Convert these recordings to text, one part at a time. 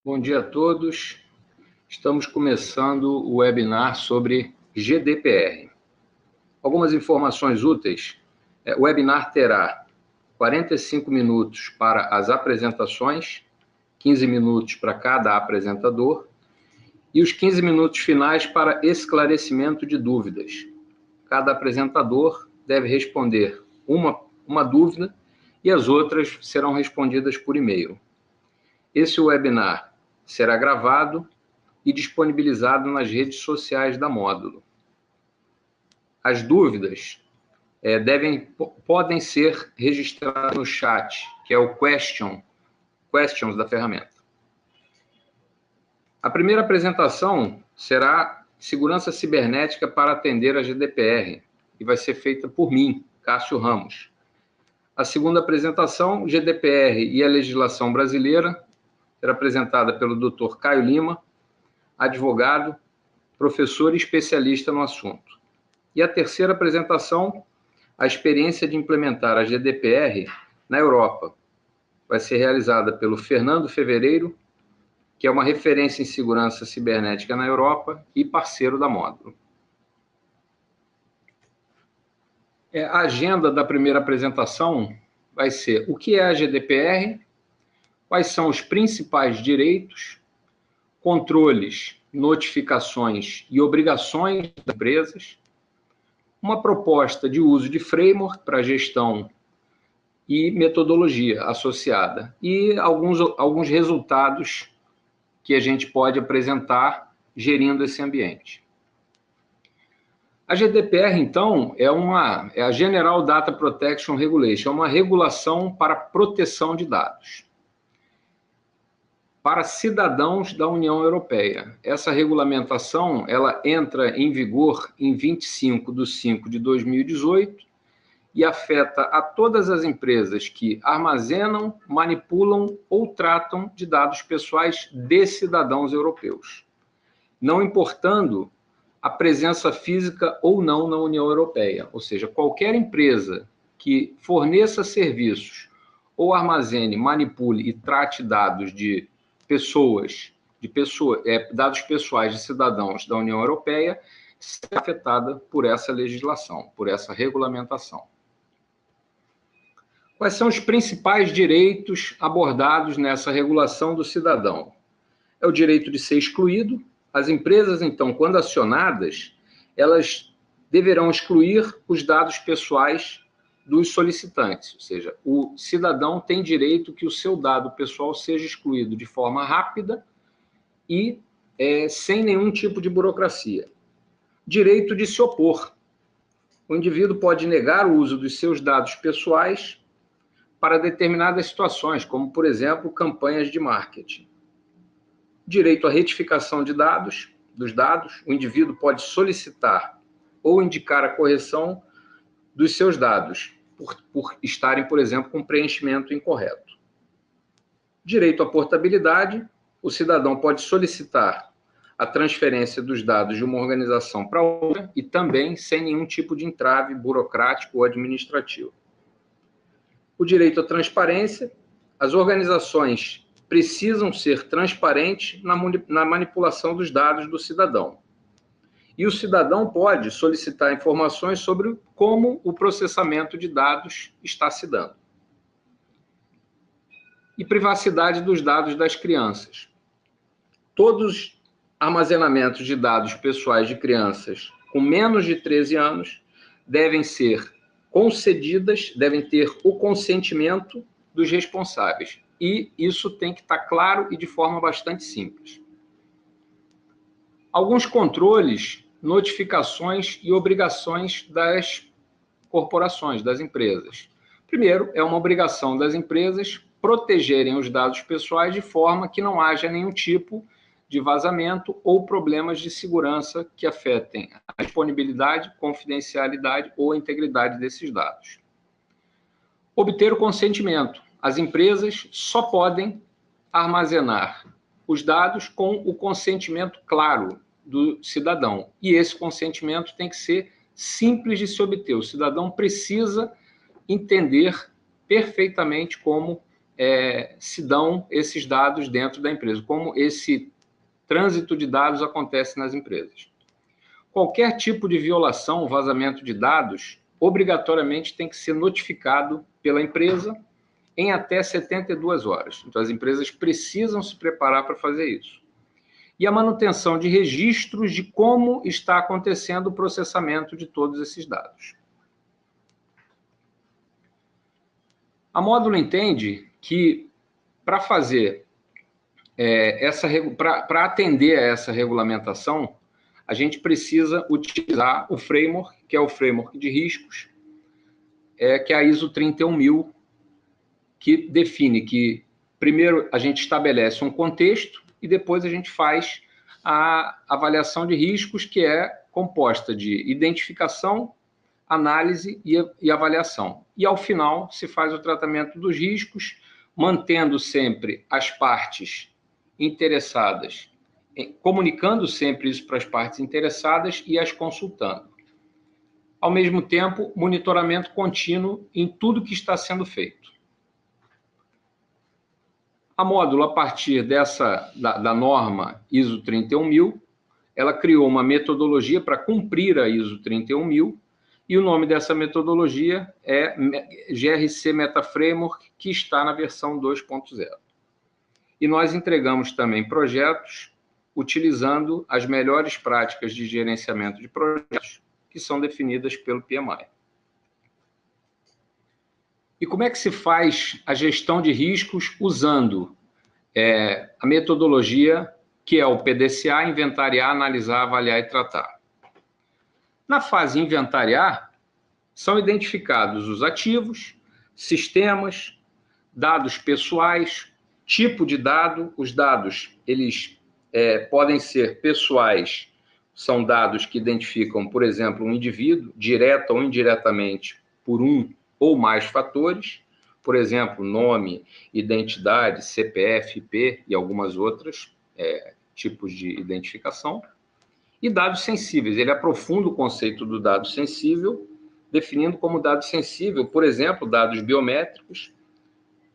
Bom dia a todos. Estamos começando o webinar sobre GDPR. Algumas informações úteis. O webinar terá 45 minutos para as apresentações, 15 minutos para cada apresentador e os 15 minutos finais para esclarecimento de dúvidas. Cada apresentador deve responder uma dúvida e as outras serão respondidas por e-mail. Esse webinar será gravado e disponibilizado nas redes sociais da Módulo. As dúvidas podem ser registradas no chat, que é o questions da ferramenta. A primeira apresentação será Segurança Cibernética para atender a GDPR, e vai ser feita por mim, Cássio Ramos. A segunda apresentação, GDPR e a legislação brasileira, será apresentada pelo Dr. Caio Lima, advogado, professor e especialista no assunto. E a terceira apresentação, a experiência de implementar a GDPR na Europa. Vai ser realizada pelo Fernando Fevereiro, que é uma referência em segurança cibernética na Europa e parceiro da Módulo. A agenda da primeira apresentação vai ser o que é a GDPR, quais são os principais direitos, controles, notificações e obrigações das empresas, uma proposta de uso de framework para gestão e metodologia associada, e alguns resultados que a gente pode apresentar gerindo esse ambiente. A GDPR, então, é a General Data Protection Regulation, é uma regulação para proteção de dados para cidadãos da União Europeia. Essa regulamentação ela entra em vigor em 25/5/2018 e afeta a todas as empresas que armazenam, manipulam ou tratam de dados pessoais de cidadãos europeus, não importando a presença física ou não na União Europeia. Ou seja, qualquer empresa que forneça serviços ou armazene, manipule e trate dados de dados pessoais de cidadãos da União Europeia, será afetada por essa legislação, por essa regulamentação. Quais são os principais direitos abordados nessa regulação do cidadão? É o direito de ser excluído. As empresas, então, quando acionadas, elas deverão excluir os dados pessoais dos solicitantes, ou seja, o cidadão tem direito que o seu dado pessoal seja excluído de forma rápida e sem nenhum tipo de burocracia. Direito de se opor. O indivíduo pode negar o uso dos seus dados pessoais para determinadas situações, como, por exemplo, campanhas de marketing. Direito à retificação dos dados. O indivíduo pode solicitar ou indicar a correção dos seus dados, por estarem, por exemplo, com preenchimento incorreto. Direito à portabilidade. O cidadão pode solicitar a transferência dos dados de uma organização para outra e também sem nenhum tipo de entrave burocrático ou administrativo. O direito à transparência. As organizações precisam ser transparentes na manipulação dos dados do cidadão. E o cidadão pode solicitar informações sobre como o processamento de dados está se dando. E privacidade dos dados das crianças. Todos os armazenamentos de dados pessoais de crianças com menos de 13 anos devem ser concedidas, devem ter o consentimento dos responsáveis. E isso tem que estar claro e de forma bastante simples. Alguns controles, notificações e obrigações das corporações, das empresas. Primeiro, é uma obrigação das empresas protegerem os dados pessoais de forma que não haja nenhum tipo de vazamento ou problemas de segurança que afetem a disponibilidade, confidencialidade ou a integridade desses dados. Obter o consentimento. As empresas só podem armazenar os dados com o consentimento claro do cidadão. E esse consentimento tem que ser simples de se obter. O cidadão precisa entender perfeitamente como se dão esses dados dentro da empresa, como esse trânsito de dados acontece nas empresas. Qualquer tipo de violação, vazamento de dados, obrigatoriamente tem que ser notificado pela empresa em até 72 horas. Então, as empresas precisam se preparar para fazer isso. E a manutenção de registros de como está acontecendo o processamento de todos esses dados. A Módulo entende que, para fazer para atender a essa regulamentação, a gente precisa utilizar o framework, que é o framework de riscos, que é a ISO 31000, que define que, primeiro, a gente estabelece um contexto e depois a gente faz a avaliação de riscos, que é composta de identificação, análise e avaliação. E, ao final, se faz o tratamento dos riscos, mantendo sempre as partes interessadas, comunicando sempre isso para as partes interessadas e as consultando. Ao mesmo tempo, monitoramento contínuo em tudo que está sendo feito. A Módulo, a partir da norma ISO 31000, ela criou uma metodologia para cumprir a ISO 31000, e o nome dessa metodologia é GRC Meta Framework, que está na versão 2.0. E nós entregamos também projetos utilizando as melhores práticas de gerenciamento de projetos que são definidas pelo PMI. E como é que se faz a gestão de riscos usando a metodologia que é o PDCA, inventariar, analisar, avaliar e tratar? Na fase inventariar, são identificados os ativos, sistemas, dados pessoais, tipo de dado. Os dados, eles podem ser pessoais, são dados que identificam, por exemplo, um indivíduo, direta ou indiretamente, por um ou mais fatores, por exemplo, nome, identidade, CPF, IP e algumas outras tipos de identificação. E dados sensíveis, ele aprofunda o conceito do dado sensível, definindo como dado sensível, por exemplo, dados biométricos,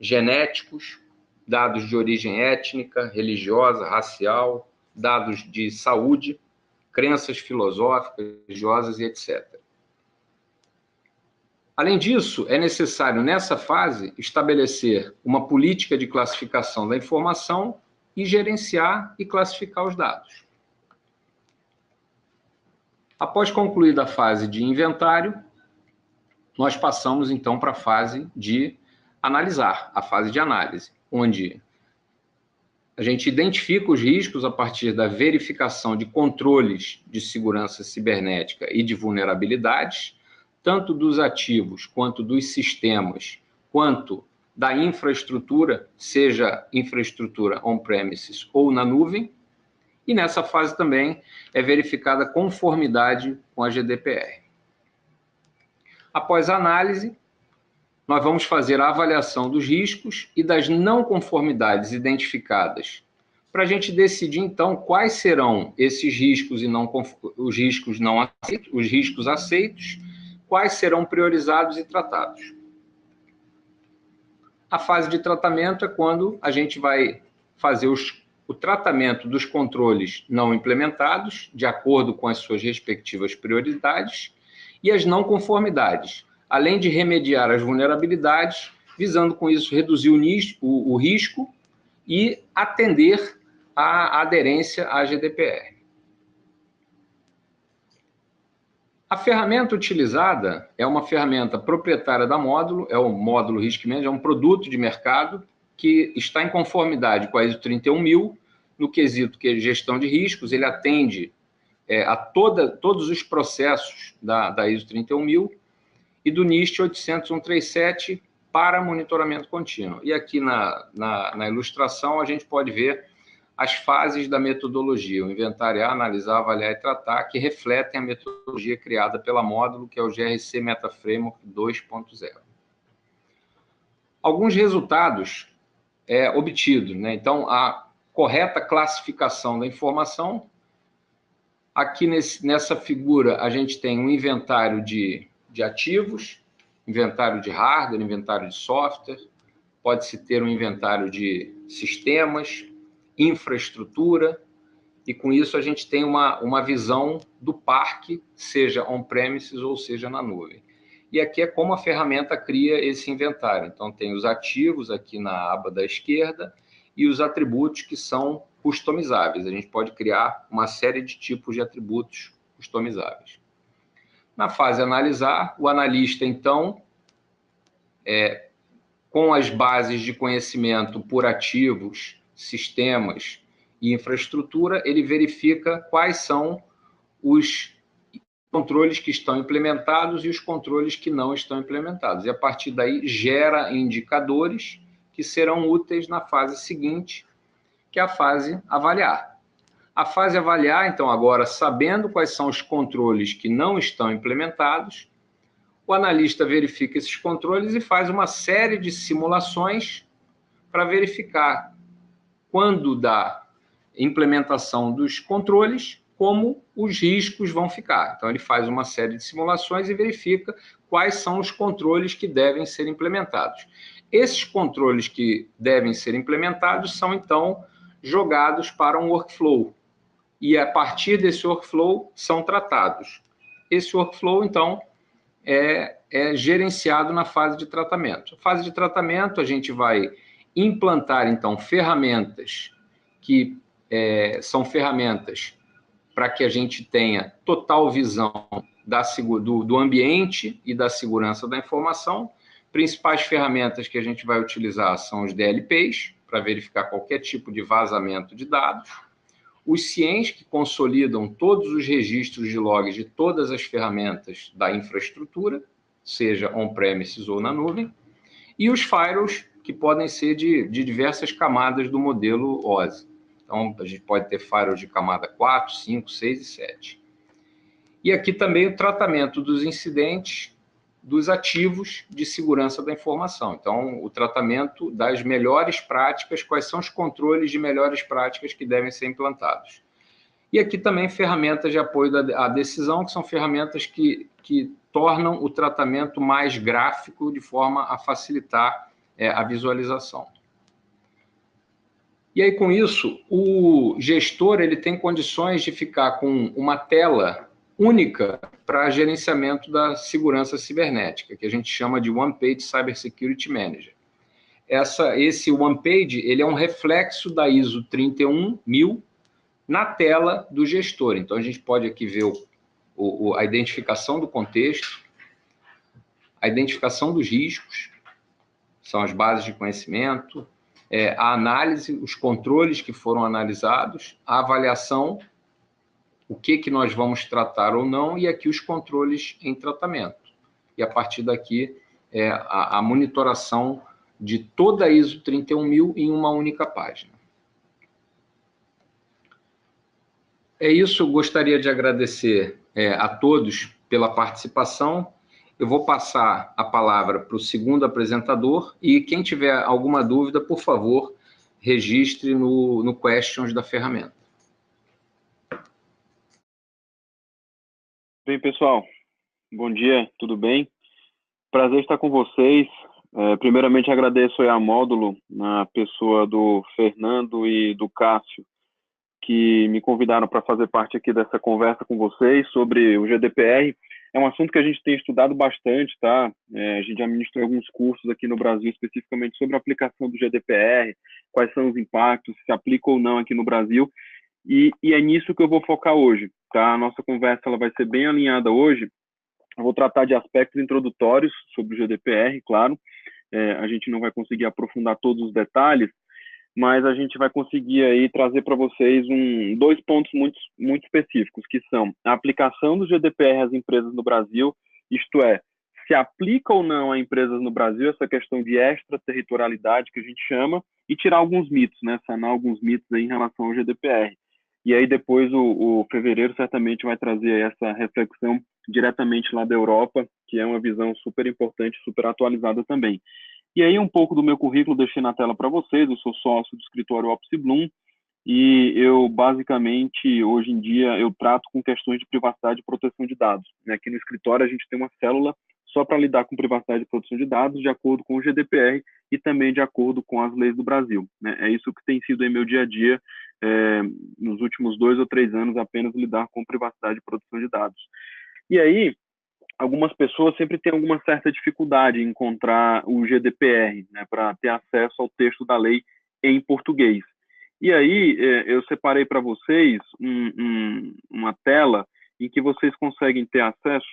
genéticos, dados de origem étnica, religiosa, racial, dados de saúde, crenças filosóficas, religiosas e etc. Além disso, é necessário, nessa fase, estabelecer uma política de classificação da informação e gerenciar e classificar os dados. Após concluída a fase de inventário, nós passamos, então, para a fase de analisar, a fase de análise, onde a gente identifica os riscos a partir da verificação de controles de segurança cibernética e de vulnerabilidades, tanto dos ativos, quanto dos sistemas, quanto da infraestrutura, seja infraestrutura on-premises ou na nuvem, e nessa fase também é verificada a conformidade com a GDPR. Após a análise, nós vamos fazer a avaliação dos riscos e das não conformidades identificadas, para a gente decidir, então, quais serão esses riscos e os riscos não aceitos, os riscos aceitos, quais serão priorizados e tratados. A fase de tratamento é quando a gente vai fazer o tratamento dos controles não implementados, de acordo com as suas respectivas prioridades, e as não conformidades, além de remediar as vulnerabilidades, visando com isso reduzir o risco e atender à aderência à GDPR. A ferramenta utilizada é uma ferramenta proprietária da Módulo, é o Módulo Risk Management, é um produto de mercado que está em conformidade com a ISO 31000, no quesito que é gestão de riscos, ele atende a todos os processos da ISO 31000 e do NIST 800.137 para monitoramento contínuo. E aqui na ilustração a gente pode ver as fases da metodologia, o inventariar, analisar, avaliar e tratar, que refletem a metodologia criada pela Módulo, que é o GRC Meta Framework 2.0. Alguns resultados obtidos, né? Então, a correta classificação da informação. Aqui nessa figura a gente tem um inventário de ativos, inventário de hardware, inventário de software, pode-se ter um inventário de sistemas, infraestrutura, e com isso a gente tem uma visão do parque, seja on-premises ou seja na nuvem. E aqui é como a ferramenta cria esse inventário. Então, tem os ativos aqui na aba da esquerda e os atributos que são customizáveis. A gente pode criar uma série de tipos de atributos customizáveis. Na fase analisar, o analista, então, com as bases de conhecimento por ativos, sistemas e infraestrutura, ele verifica quais são os controles que estão implementados e os controles que não estão implementados. E, a partir daí, gera indicadores que serão úteis na fase seguinte, que é a fase avaliar. A fase avaliar, então, agora, sabendo quais são os controles que não estão implementados, o analista verifica esses controles e faz uma série de simulações para verificar quando da implementação dos controles, como os riscos vão ficar. Então, ele faz uma série de simulações e verifica quais são os controles que devem ser implementados. Esses controles que devem ser implementados são, então, jogados para um workflow. E, a partir desse workflow, são tratados. Esse workflow, então, é gerenciado na fase de tratamento. Fase de tratamento, a gente vai implantar, então, ferramentas que são ferramentas para que a gente tenha total visão do ambiente e da segurança da informação. Principais ferramentas que a gente vai utilizar são os DLPs, para verificar qualquer tipo de vazamento de dados, os CIEMs, que consolidam todos os registros de logs de todas as ferramentas da infraestrutura, seja on-premises ou na nuvem, e os firewalls, que podem ser de diversas camadas do modelo OSI. Então, a gente pode ter firewalls de camada 4, 5, 6 e 7. E aqui também o tratamento dos incidentes dos ativos de segurança da informação. Então, o tratamento das melhores práticas, quais são os controles de melhores práticas que devem ser implantados. E aqui também ferramentas de apoio à decisão, que são ferramentas que tornam o tratamento mais gráfico, de forma a facilitar a visualização. E aí, com isso, o gestor ele tem condições de ficar com uma tela única para gerenciamento da segurança cibernética, que a gente chama de One Page Cybersecurity Manager. Esse One Page ele é um reflexo da ISO 31000 na tela do gestor. Então, a gente pode aqui ver a identificação do contexto, a identificação dos riscos, são as bases de conhecimento, a análise, os controles que foram analisados, a avaliação, o que nós vamos tratar ou não, e aqui os controles em tratamento. E, a partir daqui, a monitoração de toda a ISO 31000 em uma única página. É isso, eu gostaria de agradecer a todos pela participação. Eu vou passar a palavra para o segundo apresentador, e quem tiver alguma dúvida, por favor, registre no Questions da ferramenta. Bem, pessoal, bom dia, tudo bem? Prazer estar com vocês. Primeiramente, agradeço a Módulo, na pessoa do Fernando e do Cássio, que me convidaram para fazer parte aqui dessa conversa com vocês sobre o GDPR. É um assunto que a gente tem estudado bastante, tá? A gente já ministrou alguns cursos aqui no Brasil, especificamente sobre a aplicação do GDPR, quais são os impactos, se aplica ou não aqui no Brasil. E é nisso que eu vou focar hoje, tá? A nossa conversa ela vai ser bem alinhada hoje. Eu vou tratar de aspectos introdutórios sobre o GDPR, claro. A gente não vai conseguir aprofundar todos os detalhes, mas a gente vai conseguir aí trazer para vocês dois pontos muito específicos, que são a aplicação do GDPR às empresas no Brasil, isto é, se aplica ou não a empresas no Brasil essa questão de extraterritorialidade que a gente chama, e tirar alguns mitos, né? Sanar alguns mitos aí em relação ao GDPR. E aí depois o Fevereiro certamente vai trazer essa reflexão diretamente lá da Europa, que é uma visão super importante, super atualizada também. E aí um pouco do meu currículo deixei na tela para vocês. Eu sou sócio do escritório Opsi Bloom e eu basicamente hoje em dia eu trato com questões de privacidade e proteção de dados. Aqui no escritório a gente tem uma célula só para lidar com privacidade e proteção de dados, de acordo com o GDPR e também de acordo com as leis do Brasil, né? É isso que tem sido em meu dia a dia, nos últimos 2 ou 3 anos, apenas lidar com privacidade e proteção de dados. E aí, algumas pessoas sempre têm alguma certa dificuldade em encontrar o GDPR, né, para ter acesso ao texto da lei em português. E aí, eu separei para vocês uma tela em que vocês conseguem ter acesso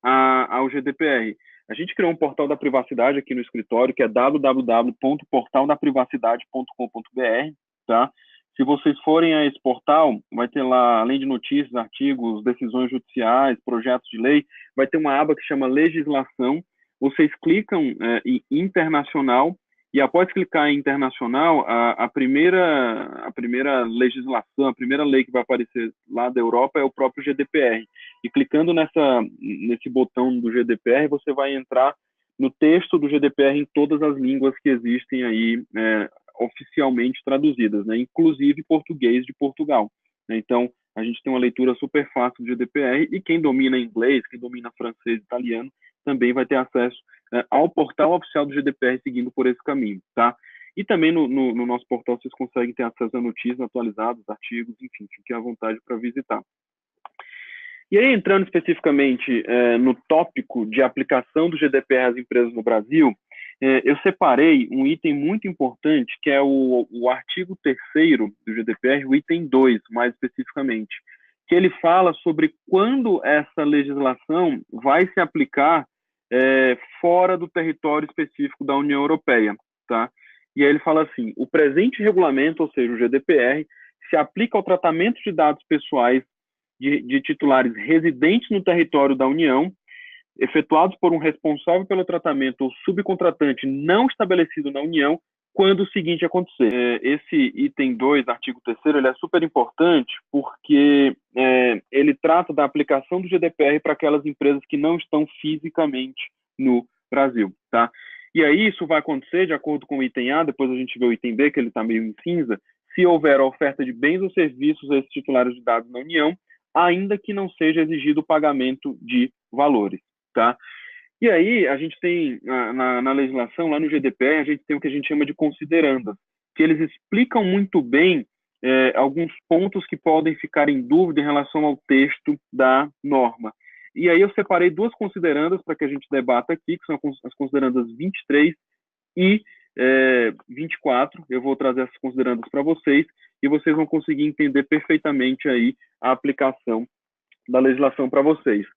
ao GDPR. A gente criou um portal da privacidade aqui no escritório, que é www.portaldaprivacidade.com.br, tá? Se vocês forem a esse portal, vai ter lá, além de notícias, artigos, decisões judiciais, projetos de lei, vai ter uma aba que chama legislação. Vocês clicam em internacional e após clicar em internacional, a primeira legislação, a primeira lei que vai aparecer lá da Europa é o próprio GDPR. E clicando nesse botão do GDPR, você vai entrar no texto do GDPR em todas as línguas que existem aí oficialmente traduzidas, né? Inclusive português de Portugal, né? Então, a gente tem uma leitura super fácil do GDPR e quem domina inglês, quem domina francês e italiano, também vai ter acesso ao portal oficial do GDPR seguindo por esse caminho, tá? E também no nosso portal vocês conseguem ter acesso a notícias atualizadas, artigos, enfim, fiquem à vontade para visitar. E aí, entrando especificamente no tópico de aplicação do GDPR às empresas no Brasil, eu separei um item muito importante, que é o artigo 3º do GDPR, o item 2, mais especificamente, que ele fala sobre quando essa legislação vai se aplicar fora do território específico da União Europeia, tá? E aí ele fala assim, o presente regulamento, ou seja, o GDPR, se aplica ao tratamento de dados pessoais de titulares residentes no território da União, efetuados por um responsável pelo tratamento ou subcontratante não estabelecido na União, quando o seguinte acontecer. Esse item 2, artigo 3º, ele é super importante porque ele trata da aplicação do GDPR para aquelas empresas que não estão fisicamente no Brasil, tá? E aí isso vai acontecer de acordo com o item A, depois a gente vê o item B, que ele está meio em cinza, se houver a oferta de bens ou serviços a esses titulares de dados na União, ainda que não seja exigido o pagamento de valores, tá? E aí, a gente tem, na legislação, lá no GDPR, a gente tem o que a gente chama de considerandas, que eles explicam muito bem alguns pontos que podem ficar em dúvida em relação ao texto da norma. E aí eu separei 2 considerandas para que a gente debata aqui, que são as considerandas 23 e 24. Eu vou trazer essas considerandas para vocês e vocês vão conseguir entender perfeitamente aí a aplicação da legislação para vocês.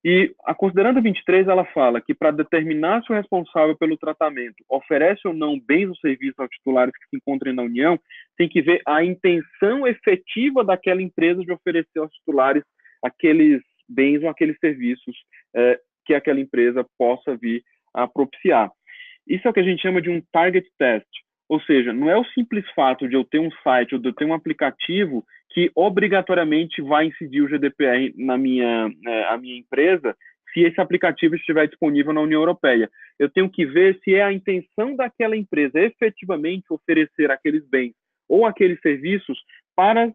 E a consideranda 23, ela fala que para determinar se o responsável pelo tratamento oferece ou não bens ou serviços aos titulares que se encontrem na União, tem que ver a intenção efetiva daquela empresa de oferecer aos titulares aqueles bens ou aqueles serviços que aquela empresa possa vir a propiciar. Isso é o que a gente chama de um target test, ou seja, não é o simples fato de eu ter um site ou de eu ter um aplicativo que obrigatoriamente vai incidir o GDPR a minha empresa se esse aplicativo estiver disponível na União Europeia. Eu tenho que ver se é a intenção daquela empresa efetivamente oferecer aqueles bens ou aqueles serviços para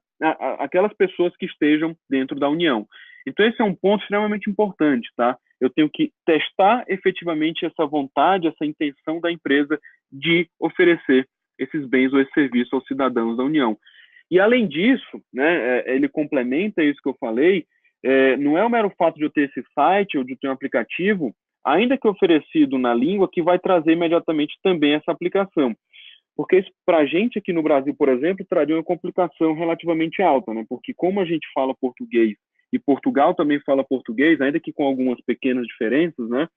aquelas pessoas que estejam dentro da União. Então, esse é um ponto extremamente importante, tá? Eu tenho que testar efetivamente essa vontade, essa intenção da empresa de oferecer esses bens ou esses serviços aos cidadãos da União. E, além disso, né, ele complementa isso que eu falei, não é o mero fato de eu ter esse site ou de ter um aplicativo, ainda que oferecido na língua, que vai trazer imediatamente também essa aplicação. Porque isso, para a gente aqui no Brasil, por exemplo, traria uma complicação relativamente alta, né? Porque como a gente fala português e Portugal também fala português, ainda que com algumas pequenas diferenças, né?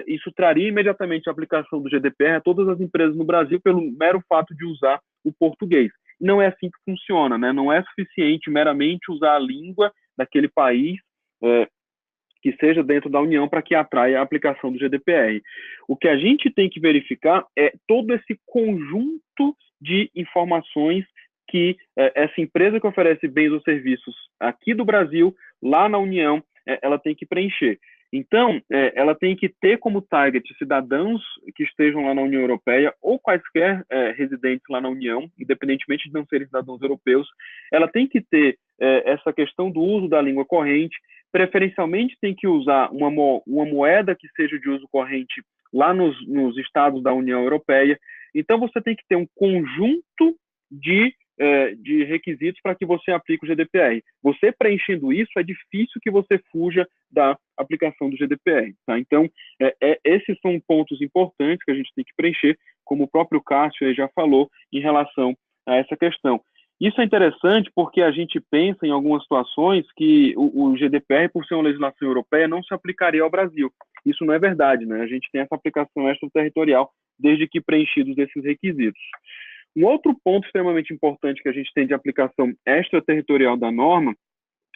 Isso traria imediatamente a aplicação do GDPR a todas as empresas no Brasil pelo mero fato de usar o português. Não é assim que funciona, né? Não é suficiente meramente usar a língua daquele país que seja dentro da União para que atraia a aplicação do GDPR. O que a gente tem que verificar é todo esse conjunto de informações que essa empresa que oferece bens ou serviços aqui do Brasil, lá na União, ela tem que preencher. Então, ela tem que ter como target cidadãos que estejam lá na União Europeia ou quaisquer residentes lá na União, independentemente de não serem cidadãos europeus. Ela tem que ter essa questão do uso da língua corrente, preferencialmente tem que usar uma moeda que seja de uso corrente lá nos estados da União Europeia. Então, você tem que ter um conjunto de requisitos para que você aplique o GDPR. Você preenchendo isso, é difícil que você fuja da aplicação do GDPR. Tá? Então, esses são pontos importantes que a gente tem que preencher, como o próprio Cássio já falou, em relação a essa questão. Isso é interessante porque a gente pensa em algumas situações que o GDPR, por ser uma legislação europeia, não se aplicaria ao Brasil. Isso não é verdade, né? A gente tem essa aplicação extraterritorial desde que preenchidos esses requisitos. Um outro ponto extremamente importante que a gente tem de aplicação extraterritorial da norma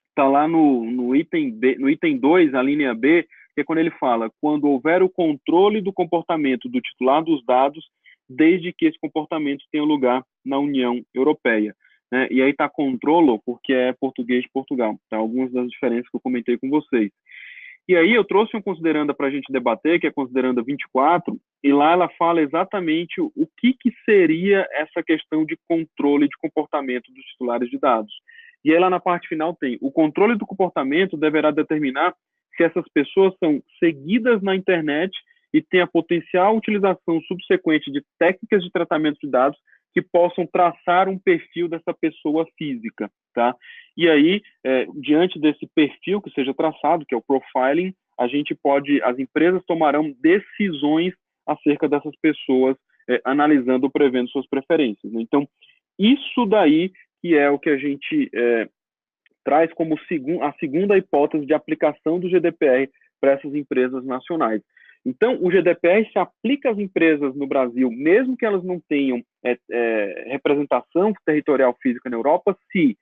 está lá no item B, no item 2, a linha B, que é quando ele fala quando houver o controle do comportamento do titular dos dados, desde que esse comportamento tenha lugar na União Europeia. Né? E aí está controlo, porque é português de Portugal. Tá? Algumas das diferenças que eu comentei com vocês. E aí eu trouxe um consideranda para a gente debater, que é a consideranda 24, e lá ela fala exatamente o que seria essa questão de controle de comportamento dos titulares de dados. E aí lá na parte final tem, o controle do comportamento deverá determinar se essas pessoas são seguidas na internet e têm a potencial utilização subsequente de técnicas de tratamento de dados que possam traçar um perfil dessa pessoa física, tá? E aí, diante desse perfil que seja traçado, que é o profiling, as empresas tomarão decisões acerca dessas pessoas, analisando ou prevendo suas preferências. Né? Então, isso daí que é o que a gente traz como a segunda hipótese de aplicação do GDPR para essas empresas nacionais. Então, o GDPR se aplica às empresas no Brasil, mesmo que elas não tenham representação territorial física na Europa, se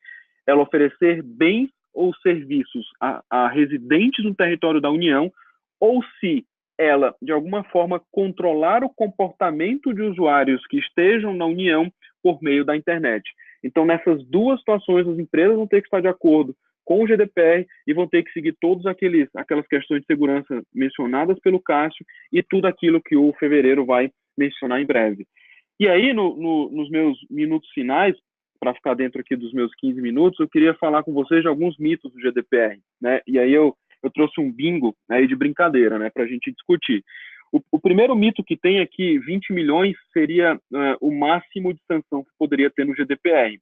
ela oferecer bens ou serviços a residentes no território da União, ou se ela, de alguma forma, controlar o comportamento de usuários que estejam na União por meio da internet. Então, nessas duas situações, as empresas vão ter que estar de acordo com o GDPR e vão ter que seguir todas aquelas questões de segurança mencionadas pelo Cássio e tudo aquilo que o Fevereiro vai mencionar em breve. E aí, nos meus minutos finais, para ficar dentro aqui dos meus 15 minutos, eu queria falar com vocês de alguns mitos do GDPR, né? E aí eu trouxe um bingo aí de brincadeira, né, para a gente discutir. O primeiro mito que tem é que 20 milhões seria o máximo de sanção que poderia ter no GDPR.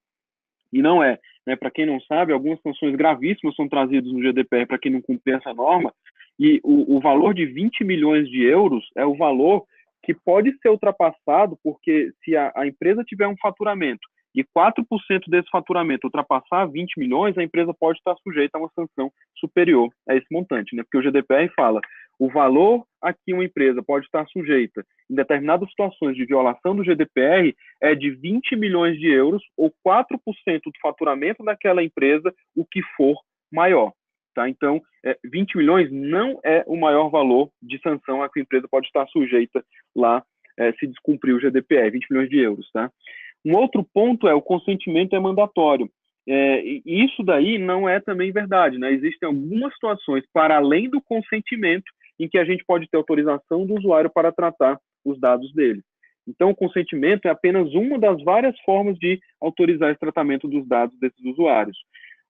E não é. Né? Para quem não sabe, algumas sanções gravíssimas são trazidas no GDPR para quem não cumpre essa norma, e o valor de 20 milhões de euros é o valor que pode ser ultrapassado, porque se a empresa tiver um faturamento e 4% desse faturamento ultrapassar 20 milhões, a empresa pode estar sujeita a uma sanção superior a esse montante, né? Porque o GDPR fala o valor a que uma empresa pode estar sujeita em determinadas situações de violação do GDPR é de 20 milhões de euros ou 4% do faturamento daquela empresa, o que for maior. Tá? Então, 20 milhões não é o maior valor de sanção a que a empresa pode estar sujeita lá se descumprir o GDPR, 20 milhões de euros. Tá? Um outro ponto é o consentimento é mandatório. E isso daí não é também verdade. Né? Existem algumas situações, para além do consentimento, em que a gente pode ter autorização do usuário para tratar os dados dele. Então, o consentimento é apenas uma das várias formas de autorizar esse tratamento dos dados desses usuários.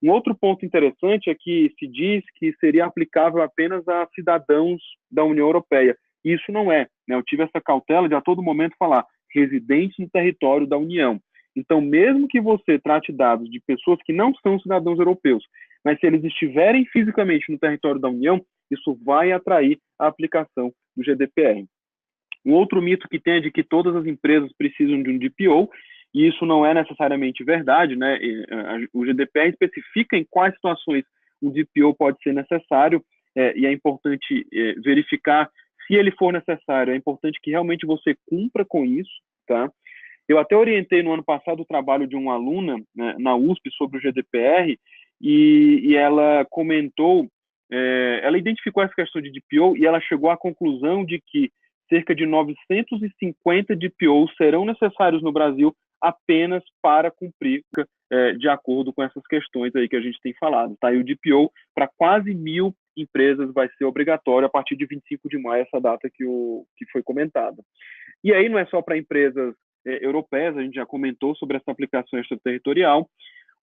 Um outro ponto interessante é que se diz que seria aplicável apenas a cidadãos da União Europeia. Isso não é. Né? Eu tive essa cautela de a todo momento falar residentes no território da União. Então, mesmo que você trate dados de pessoas que não são cidadãos europeus, mas se eles estiverem fisicamente no território da União, isso vai atrair a aplicação do GDPR. Um outro mito que tem é de que todas as empresas precisam de um DPO, e isso não é necessariamente verdade, né? O GDPR especifica em quais situações um DPO pode ser necessário, e é importante verificar se ele for necessário. É importante que realmente você cumpra com isso, tá? Eu até orientei no ano passado o trabalho de uma aluna, né, na USP sobre o GDPR, e ela comentou, ela identificou essa questão de DPO e ela chegou à conclusão de que cerca de 950 DPOs serão necessários no Brasil apenas para cumprir de acordo com essas questões aí que a gente tem falado. Tá? E o DPO para quase 1.000 empresas vai ser obrigatório a partir de 25 de maio, essa data que foi comentada. E aí não é só para empresas europeias, a gente já comentou sobre essa aplicação extraterritorial.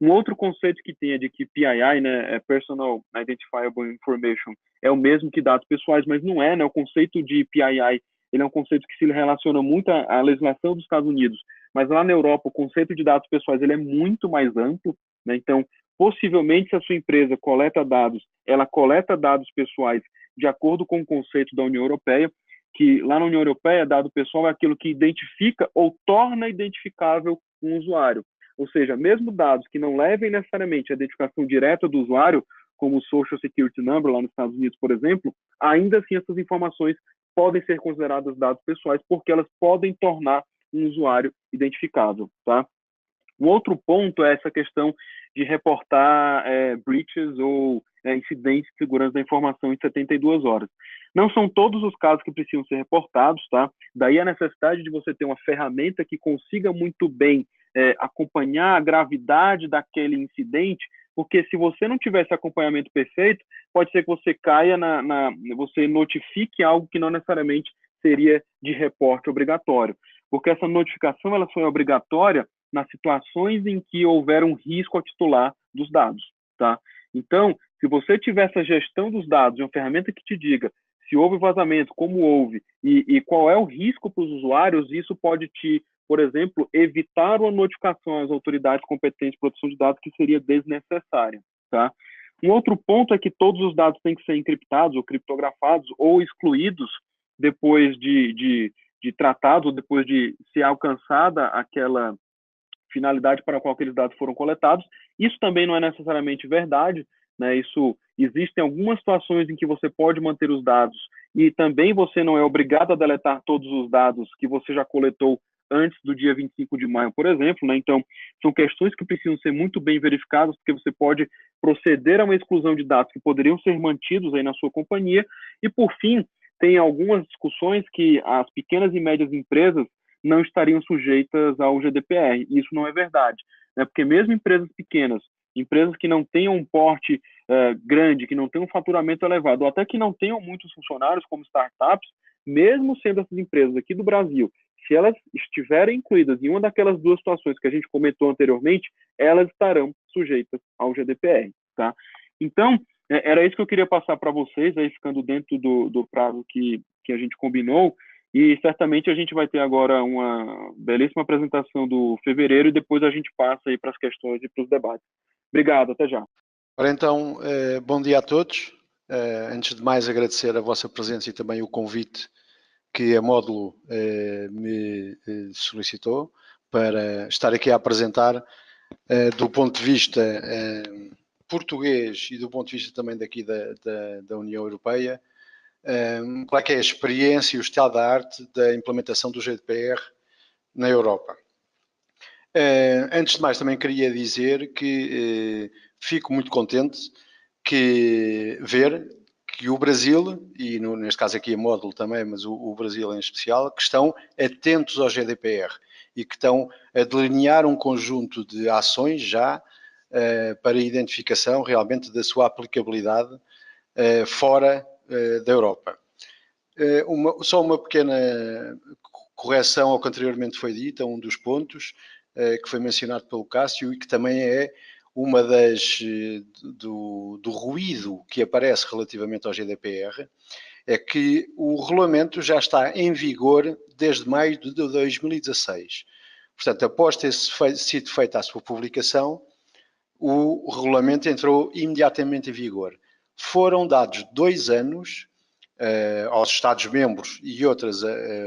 Um outro conceito que tem é de que PII, né, é Personal Identifiable Information, é o mesmo que dados pessoais, mas não é, né? O conceito de PII, ele é um conceito que se relaciona muito à legislação dos Estados Unidos, mas lá na Europa o conceito de dados pessoais ele é muito mais amplo, né? Então, possivelmente, se a sua empresa coleta dados, ela coleta dados pessoais de acordo com o conceito da União Europeia, que lá na União Europeia, dado pessoal é aquilo que identifica ou torna identificável um usuário. Ou seja, mesmo dados que não levem necessariamente a identificação direta do usuário, como o Social Security Number lá nos Estados Unidos, por exemplo, ainda assim essas informações podem ser consideradas dados pessoais porque elas podem tornar um usuário identificável, tá? Um outro ponto é essa questão de reportar breaches ou incidentes de segurança da informação em 72 horas. Não são todos os casos que precisam ser reportados, tá? Daí a necessidade de você ter uma ferramenta que consiga muito bem acompanhar a gravidade daquele incidente, porque se você não tiver esse acompanhamento perfeito, pode ser que você caia você notifique algo que não necessariamente seria de reporte obrigatório. Porque essa notificação ela foi obrigatória nas situações em que houver um risco ao titular dos dados, tá? Então, se você tiver essa gestão dos dados, uma ferramenta que te diga se houve vazamento, como houve, e qual é o risco para os usuários, isso pode te, por exemplo, evitar uma notificação às autoridades competentes de proteção de dados que seria desnecessária, tá? Um outro ponto é que todos os dados têm que ser encriptados ou criptografados ou excluídos depois de tratados, depois de ser alcançada aquela finalidade para a qual aqueles dados foram coletados. Isso também não é necessariamente verdade, né? Existem algumas situações em que você pode manter os dados e também você não é obrigado a deletar todos os dados que você já coletou antes do dia 25 de maio, por exemplo, né? Então, são questões que precisam ser muito bem verificadas, porque você pode proceder a uma exclusão de dados que poderiam ser mantidos aí na sua companhia. E, por fim, tem algumas discussões que as pequenas e médias empresas não estariam sujeitas ao GDPR. Isso não é verdade, né? Porque mesmo empresas pequenas, empresas que não tenham um porte grande, que não tenham um faturamento elevado, ou até que não tenham muitos funcionários, como startups, mesmo sendo essas empresas aqui do Brasil, se elas estiverem incluídas em uma daquelas duas situações que a gente comentou anteriormente, elas estarão sujeitas ao GDPR, tá? Então, era isso que eu queria passar para vocês, aí ficando dentro do prazo que a gente combinou. E certamente a gente vai ter agora uma belíssima apresentação do fevereiro e depois a gente passa aí para as questões e para os debates. Obrigado, até já. Ora então, bom dia a todos. Antes de mais agradecer a vossa presença e também o convite que a Módulo me solicitou para estar aqui a apresentar do ponto de vista português e do ponto de vista também daqui da União Europeia, qual é que é a experiência e o estado da arte da implementação do GDPR na Europa. Antes de mais, também queria dizer que fico muito contente ver que o Brasil, e neste caso aqui a Módulo também, mas o Brasil em especial, que estão atentos ao GDPR e que estão a delinear um conjunto de ações já para a identificação realmente da sua aplicabilidade fora da Europa. Só uma pequena correção ao que anteriormente foi dita, um dos pontos que foi mencionado pelo Cássio e que também é uma do ruído que aparece relativamente ao GDPR, é que o regulamento já está em vigor desde maio de 2016. Portanto, após ter sido feita a sua publicação, o regulamento entrou imediatamente em vigor. Foram dados 2 anos aos Estados-membros e outras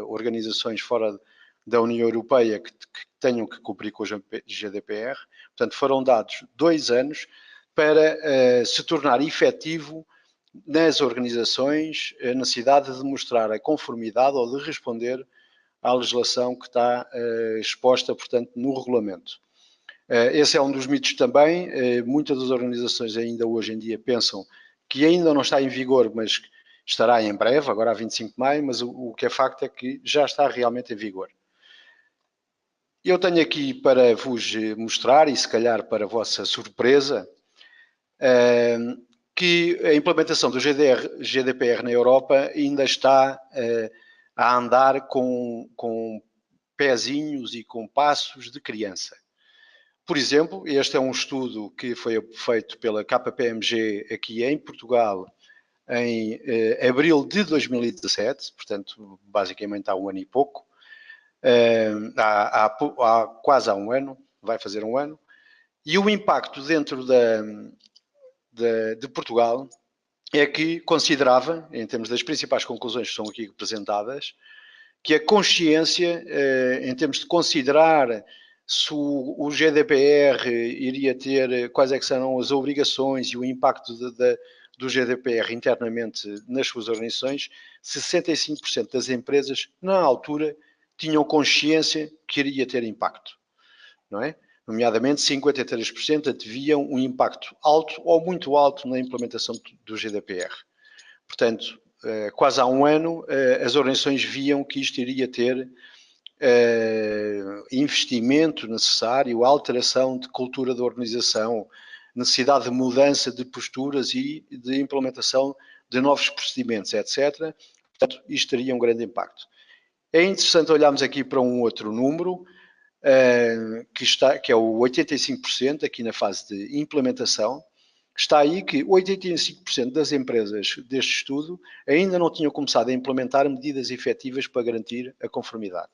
organizações fora da União Europeia que tenham que cumprir com o GDPR. Portanto, foram dados 2 anos para se tornar efetivo nas organizações a necessidade de mostrar a conformidade ou de responder à legislação que está exposta, portanto, no regulamento. Esse é um dos mitos também. Muitas das organizações ainda hoje em dia pensam que ainda não está em vigor, mas estará em breve, agora a 25 de maio, mas o que é facto é que já está realmente em vigor. Eu tenho aqui para vos mostrar, e se calhar para a vossa surpresa, que a implementação do GDPR na Europa ainda está a andar com pezinhos e com passos de criança. Por exemplo, este é um estudo que foi feito pela KPMG aqui em Portugal em abril de 2017, portanto, basicamente há um ano e pouco, há quase há um ano, vai fazer um ano, e o impacto dentro de Portugal é que considerava, em termos das principais conclusões que são aqui apresentadas, que a consciência, em termos de considerar se o GDPR iria ter, quais é que serão as obrigações e o impacto do GDPR internamente nas suas organizações, 65% das empresas, na altura, tinham consciência que iria ter impacto, não é? Nomeadamente, 53% anteviam um impacto alto ou muito alto na implementação do GDPR. Portanto, quase há um ano, as organizações viam que isto iria ter investimento necessário, alteração de cultura da organização, necessidade de mudança de posturas e de implementação de novos procedimentos, etc. Portanto, isto teria um grande impacto. É interessante olharmos aqui para um outro número, que é o 85%, aqui na fase de implementação. Está aí que 85% das empresas deste estudo ainda não tinham começado a implementar medidas efetivas para garantir a conformidade.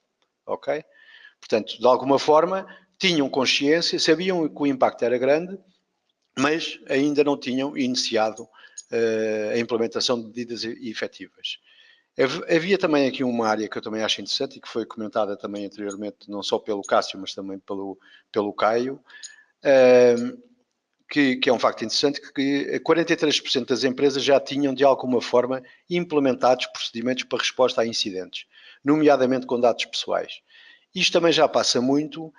Ok? Portanto, de alguma forma, tinham consciência, sabiam que o impacto era grande, mas ainda não tinham iniciado a implementação de medidas efetivas. Havia também aqui uma área que eu também acho interessante e que foi comentada também anteriormente, não só pelo Cássio, mas também pelo Caio, que é um facto interessante, que 43% das empresas já tinham, de alguma forma, implementados procedimentos para resposta a incidentes, nomeadamente com dados pessoais. Isto também já passa muito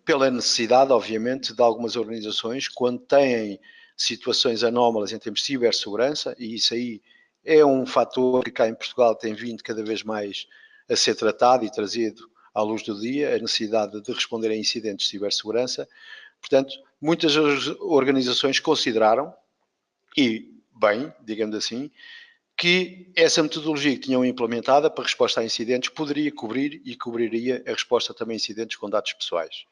pela necessidade, obviamente, de algumas organizações, quando têm situações anómalas em termos de cibersegurança, e isso aí é um fator que cá em Portugal tem vindo cada vez mais a ser tratado e trazido à luz do dia, a necessidade de responder a incidentes de cibersegurança. Portanto, muitas organizações consideraram, e bem, digamos assim, que essa metodologia que tinham implementada para resposta a incidentes poderia cobrir e cobriria a resposta também a incidentes com dados pessoais.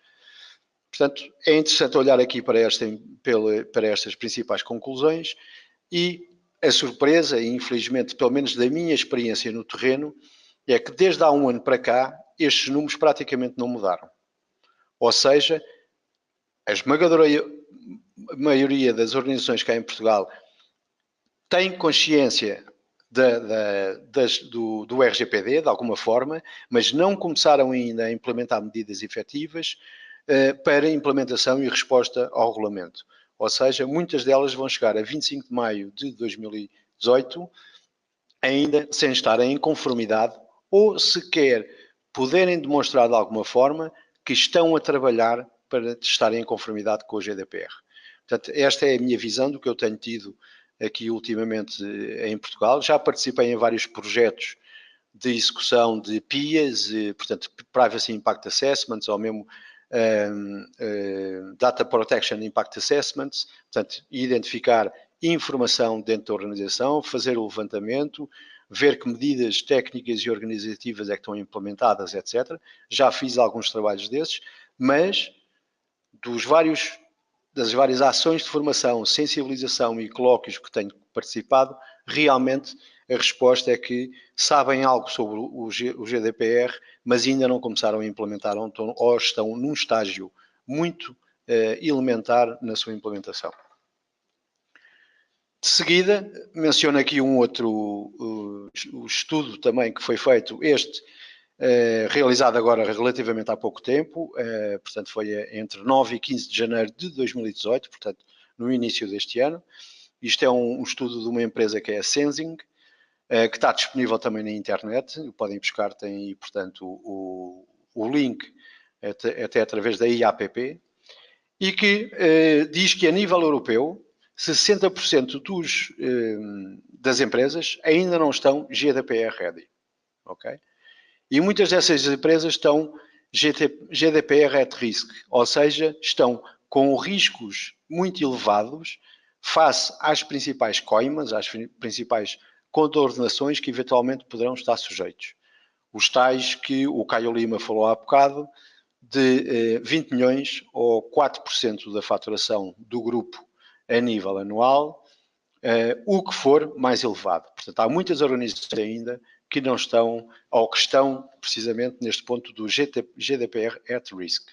Portanto, é interessante olhar aqui para estas principais conclusões e a surpresa, e infelizmente, pelo menos da minha experiência no terreno, é que desde há um ano para cá, estes números praticamente não mudaram. Ou seja, a esmagadora maioria das organizações cá em Portugal tem consciência do RGPD, de alguma forma, mas não começaram ainda a implementar medidas efetivas para implementação e resposta ao regulamento. Ou seja, muitas delas vão chegar a 25 de maio de 2018 ainda sem estarem em conformidade ou sequer poderem demonstrar de alguma forma que estão a trabalhar para estarem em conformidade com o GDPR. Portanto, esta é a minha visão do que eu tenho tido aqui ultimamente em Portugal. Já participei em vários projetos de execução de PIAs, portanto, Privacy Impact Assessments, ou mesmo Data Protection Impact Assessments, portanto, identificar informação dentro da organização, fazer o levantamento, ver que medidas técnicas e organizativas é que estão implementadas, etc. Já fiz alguns trabalhos desses, mas das várias ações de formação, sensibilização e colóquios que tenho participado, realmente a resposta é que sabem algo sobre o GDPR, mas ainda não começaram a implementar ou estão num estágio muito elementar na sua implementação. De seguida, menciono aqui um outro estudo também que foi feito, realizado agora relativamente há pouco tempo, portanto foi entre 9 e 15 de janeiro de 2018, portanto no início deste ano. Isto é um estudo de uma empresa que é a Sensing, que está disponível também na internet, podem buscar, tem aí, portanto, o link até através da IAPP, e que diz que a nível europeu, 60% das empresas ainda não estão GDPR ready, ok? E muitas dessas empresas estão GDPR at risk, ou seja, estão com riscos muito elevados face às principais coimas, às principais contraordenações que eventualmente poderão estar sujeitos. Os tais que o Caio Lima falou há bocado, de 20 milhões ou 4% da faturação do grupo a nível anual, o que for mais elevado. Portanto, há muitas organizações ainda que não estão, ou que estão precisamente neste ponto do GDPR at risk.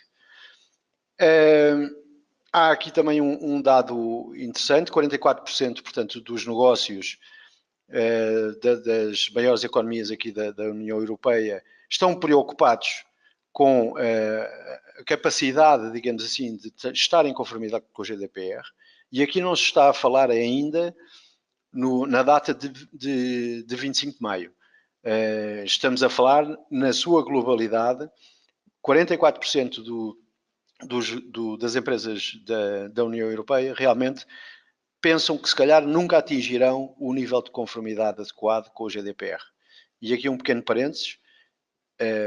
Há aqui também um dado interessante, 44%, portanto, dos negócios das maiores economias aqui da União Europeia estão preocupados com a capacidade, digamos assim, de estar em conformidade com o GDPR, e aqui não se está a falar ainda na data de 25 de maio. Estamos a falar, na sua globalidade, 44% das empresas da União Europeia realmente pensam que se calhar nunca atingirão o nível de conformidade adequado com o GDPR. E aqui um pequeno parênteses,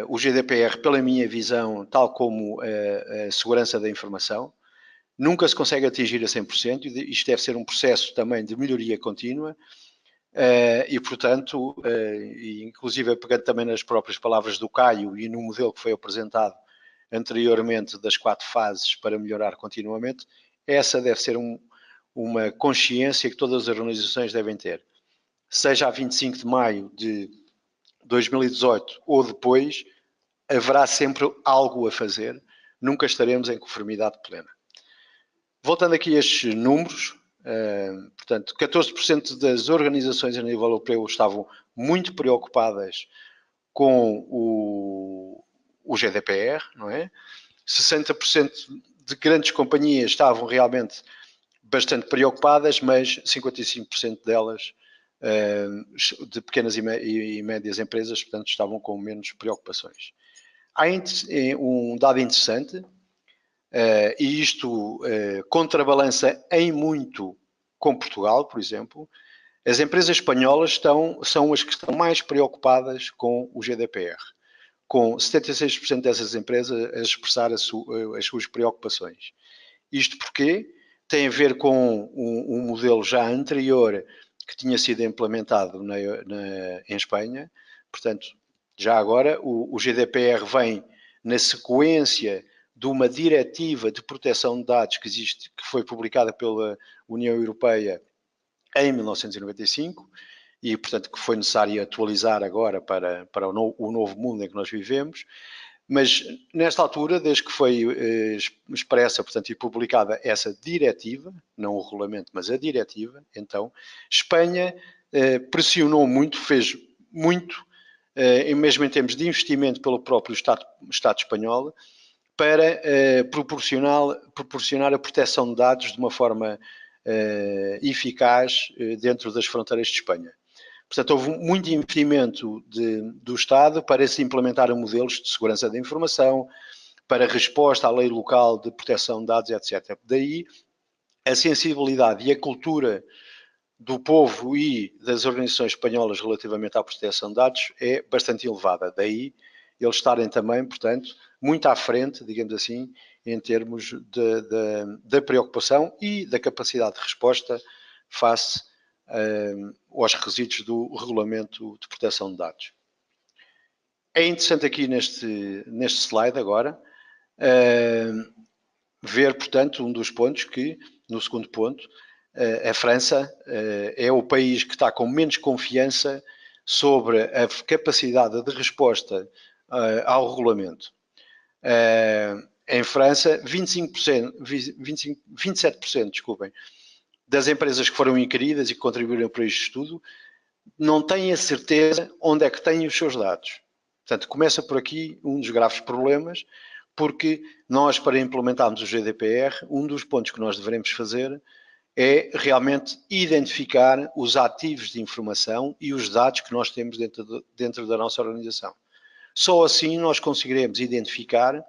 o GDPR, pela minha visão, tal como a segurança da informação, nunca se consegue atingir a 100%, e isto deve ser um processo também de melhoria contínua, e portanto, inclusive pegando também nas próprias palavras do Caio e no modelo que foi apresentado anteriormente das 4 fases para melhorar continuamente, essa deve ser uma consciência que todas as organizações devem ter. Seja a 25 de maio de 2018 ou depois, haverá sempre algo a fazer, nunca estaremos em conformidade plena. Voltando aqui a estes números, portanto, 14% das organizações a nível europeu estavam muito preocupadas com o GDPR, não é? 60% de grandes companhias estavam realmente bastante preocupadas, mas 55% delas, de pequenas e médias empresas, portanto, estavam com menos preocupações. Há um dado interessante, e isto contrabalança em muito com Portugal, por exemplo. As empresas espanholas são as que estão mais preocupadas com o GDPR, com 76% dessas empresas a expressar as suas preocupações. Isto porque tem a ver com um modelo já anterior que tinha sido implementado em Espanha. Portanto, já agora, o GDPR vem na sequência de uma diretiva de proteção de dados que foi publicada pela União Europeia em 1995 e, portanto, que foi necessário atualizar agora para o novo mundo em que nós vivemos. Mas, nesta altura, desde que foi expressa, portanto, e publicada essa diretiva, não o regulamento, mas a diretiva, então, Espanha pressionou muito, fez muito, mesmo em termos de investimento pelo próprio Estado espanhol, para proporcionar a proteção de dados de uma forma eficaz dentro das fronteiras de Espanha. Portanto, houve muito investimento do Estado para se implementar modelos de segurança da informação, para resposta à lei local de proteção de dados, etc. Daí, a sensibilidade e a cultura do povo e das organizações espanholas relativamente à proteção de dados é bastante elevada. Daí, eles estarem também, portanto, muito à frente, digamos assim, em termos da preocupação e da capacidade de resposta face aos requisitos do Regulamento de Proteção de Dados. É interessante aqui neste slide agora ver, portanto, um dos pontos que, no segundo ponto, a França é o país que está com menos confiança sobre a capacidade de resposta ao regulamento. Em França, 27%, desculpem, das empresas que foram inquiridas e que contribuíram para este estudo não têm a certeza onde é que têm os seus dados. Portanto, começa por aqui um dos graves problemas, porque nós, para implementarmos o GDPR, um dos pontos que nós devemos fazer é realmente identificar os ativos de informação e os dados que nós temos dentro da nossa organização. Só assim nós conseguiremos identificar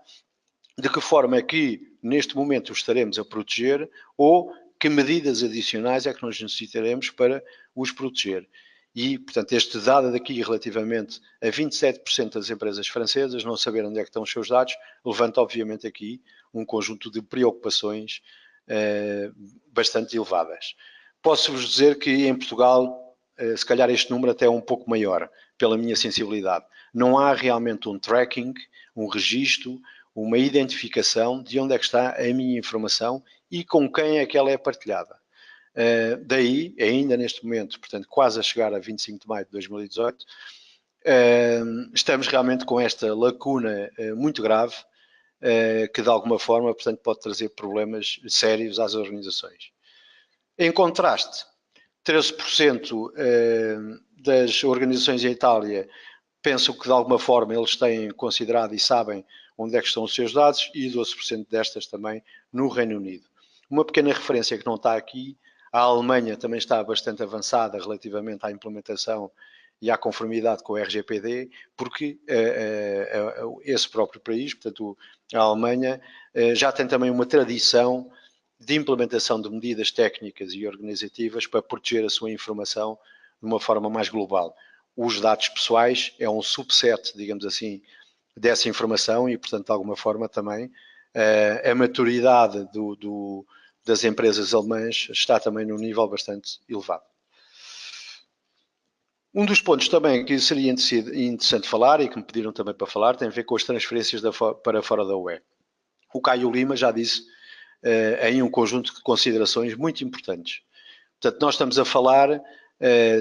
de que forma é que, neste momento, os estaremos a proteger ou que medidas adicionais é que nós necessitaremos para os proteger. E, portanto, este dado daqui relativamente a 27% das empresas francesas não saber onde é que estão os seus dados, levanta, obviamente, aqui um conjunto de preocupações bastante elevadas. Posso-vos dizer que em Portugal, se calhar este número até é um pouco maior, pela minha sensibilidade. Não há realmente um tracking, um registro, uma identificação de onde é que está a minha informação e com quem é que ela é partilhada. Daí, ainda neste momento, portanto, quase a chegar a 25 de maio de 2018, estamos realmente com esta lacuna muito grave, que de alguma forma, portanto, pode trazer problemas sérios às organizações. Em contraste, 13% das organizações em Itália pensam que de alguma forma eles têm considerado e sabem onde é que estão os seus dados, e 12% destas também no Reino Unido. Uma pequena referência que não está aqui: a Alemanha também está bastante avançada relativamente à implementação e à conformidade com o RGPD, porque esse próprio país, portanto a Alemanha, já tem também uma tradição de implementação de medidas técnicas e organizativas para proteger a sua informação de uma forma mais global. Os dados pessoais é um subset, digamos assim, dessa informação e, portanto, de alguma forma também a maturidade das empresas alemãs está também num nível bastante elevado. Um dos pontos também que seria interessante falar e que me pediram também para falar tem a ver com as transferências para fora da UE. O Caio Lima já disse em um conjunto de considerações muito importantes. Portanto, nós estamos a falar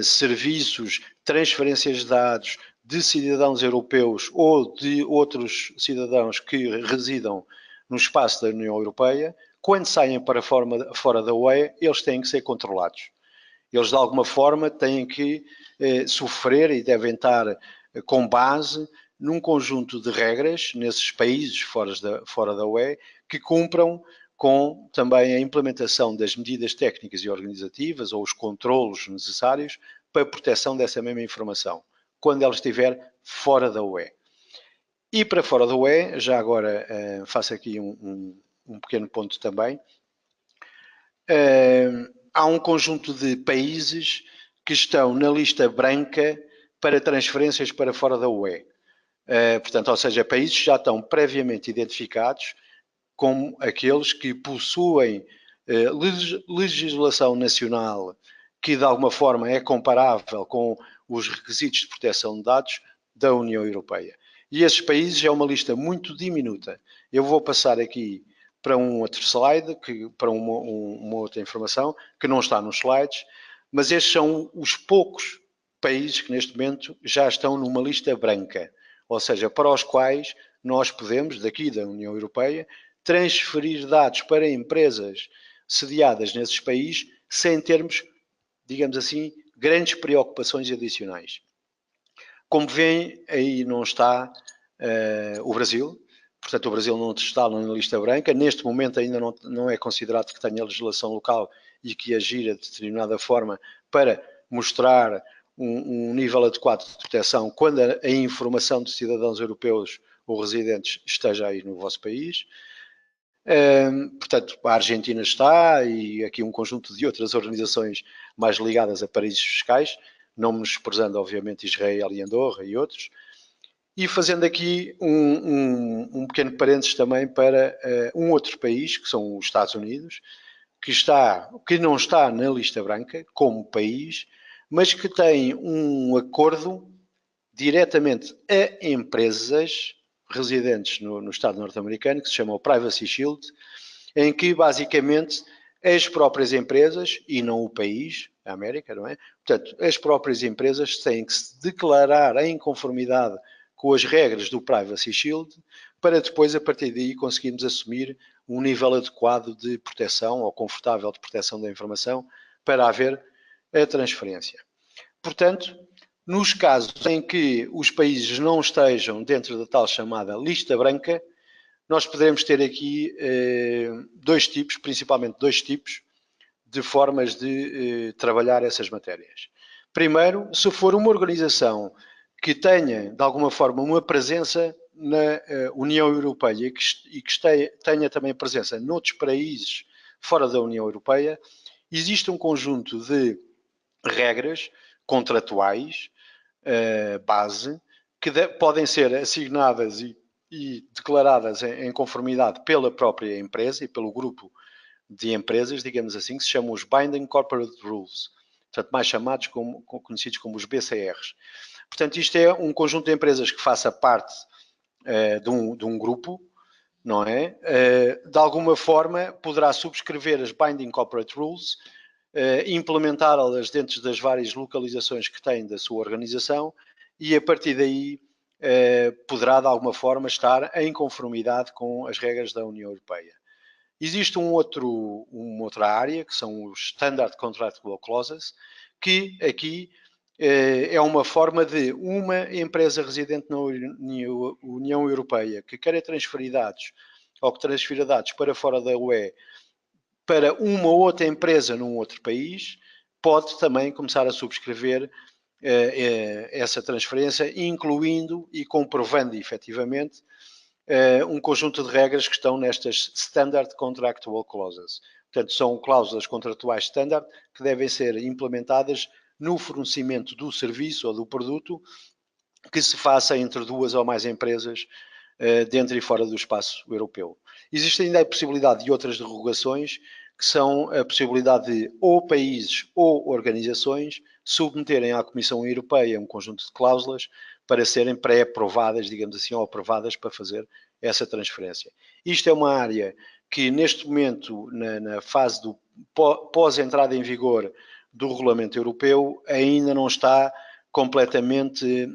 serviços, transferências de dados de cidadãos europeus ou de outros cidadãos que residam no espaço da União Europeia. Quando saem para fora da UE, eles têm que ser controlados. Eles, de alguma forma, têm que sofrer e devem estar com base num conjunto de regras nesses países fora da UE que cumpram com também a implementação das medidas técnicas e organizativas ou os controlos necessários para a proteção dessa mesma informação, quando ela estiver fora da UE. E para fora da UE, já agora faço aqui um pequeno ponto também, há um conjunto de países que estão na lista branca para transferências para fora da UE. Portanto, ou seja, países que já estão previamente identificados como aqueles que possuem legislação nacional que de alguma forma é comparável com os requisitos de proteção de dados da União Europeia. E esses países é uma lista muito diminuta. Eu vou passar aqui para um outro slide, para uma outra informação que não está nos slides, mas estes são os poucos países que neste momento já estão numa lista branca, ou seja, para os quais nós podemos, daqui da União Europeia, transferir dados para empresas sediadas nesses países sem termos, digamos assim, grandes preocupações adicionais. Como veem, aí não está o Brasil. Portanto, o Brasil não está na lista branca. Neste momento ainda não é considerado que tenha legislação local e que agir de determinada forma para mostrar um nível adequado de proteção quando a informação de cidadãos europeus ou residentes esteja aí no vosso país. Portanto, a Argentina está, e aqui um conjunto de outras organizações mais ligadas a paraísos fiscais, não menosprezando, obviamente, Israel e Andorra e outros. E fazendo aqui um pequeno parênteses também para um outro país, que são os Estados Unidos, que não está na lista branca como país, mas que tem um acordo diretamente a empresas residentes no Estado norte-americano, que se chama o Privacy Shield, em que basicamente as próprias empresas, e não o país, a América, não é? Portanto, as próprias empresas têm que se declarar em conformidade com as regras do Privacy Shield, para depois, a partir daí, conseguirmos assumir um nível adequado de proteção, ou confortável de proteção da informação, para haver a transferência. Portanto, nos casos em que os países não estejam dentro da tal chamada lista branca, nós poderemos ter aqui principalmente dois tipos de formas de trabalhar essas matérias. Primeiro, se for uma organização que tenha, de alguma forma, uma presença na União Europeia e que tenha também presença noutros países fora da União Europeia, existe um conjunto de regras contratuais, base, que podem ser assignadas e declaradas em conformidade pela própria empresa e pelo grupo de empresas, digamos assim, que se chamam os Binding Corporate Rules, portanto, mais conhecidos como os BCRs. Portanto, isto é um conjunto de empresas que faça parte de um grupo não é? De alguma forma poderá subscrever as Binding Corporate Rules, implementá-las dentro das várias localizações que tem da sua organização e a partir daí poderá de alguma forma estar em conformidade com as regras da União Europeia. Existe uma outra área, que são os Standard Contractual Clauses, que aqui é uma forma de uma empresa residente na União Europeia que queira transferir dados ou que transfira dados para fora da UE para uma outra empresa num outro país, pode também começar a subscrever essa transferência, incluindo e comprovando efetivamente um conjunto de regras que estão nestas Standard Contractual Clauses. Portanto, são cláusulas contratuais standard que devem ser implementadas no fornecimento do serviço ou do produto que se faça entre duas ou mais empresas dentro e fora do espaço europeu. Existe ainda a possibilidade de outras derrogações, que são a possibilidade de ou países ou organizações submeterem à Comissão Europeia um conjunto de cláusulas para serem pré-aprovadas, digamos assim, ou aprovadas para fazer essa transferência. Isto é uma área que neste momento, na fase do pós-entrada em vigor do regulamento europeu, ainda não está completamente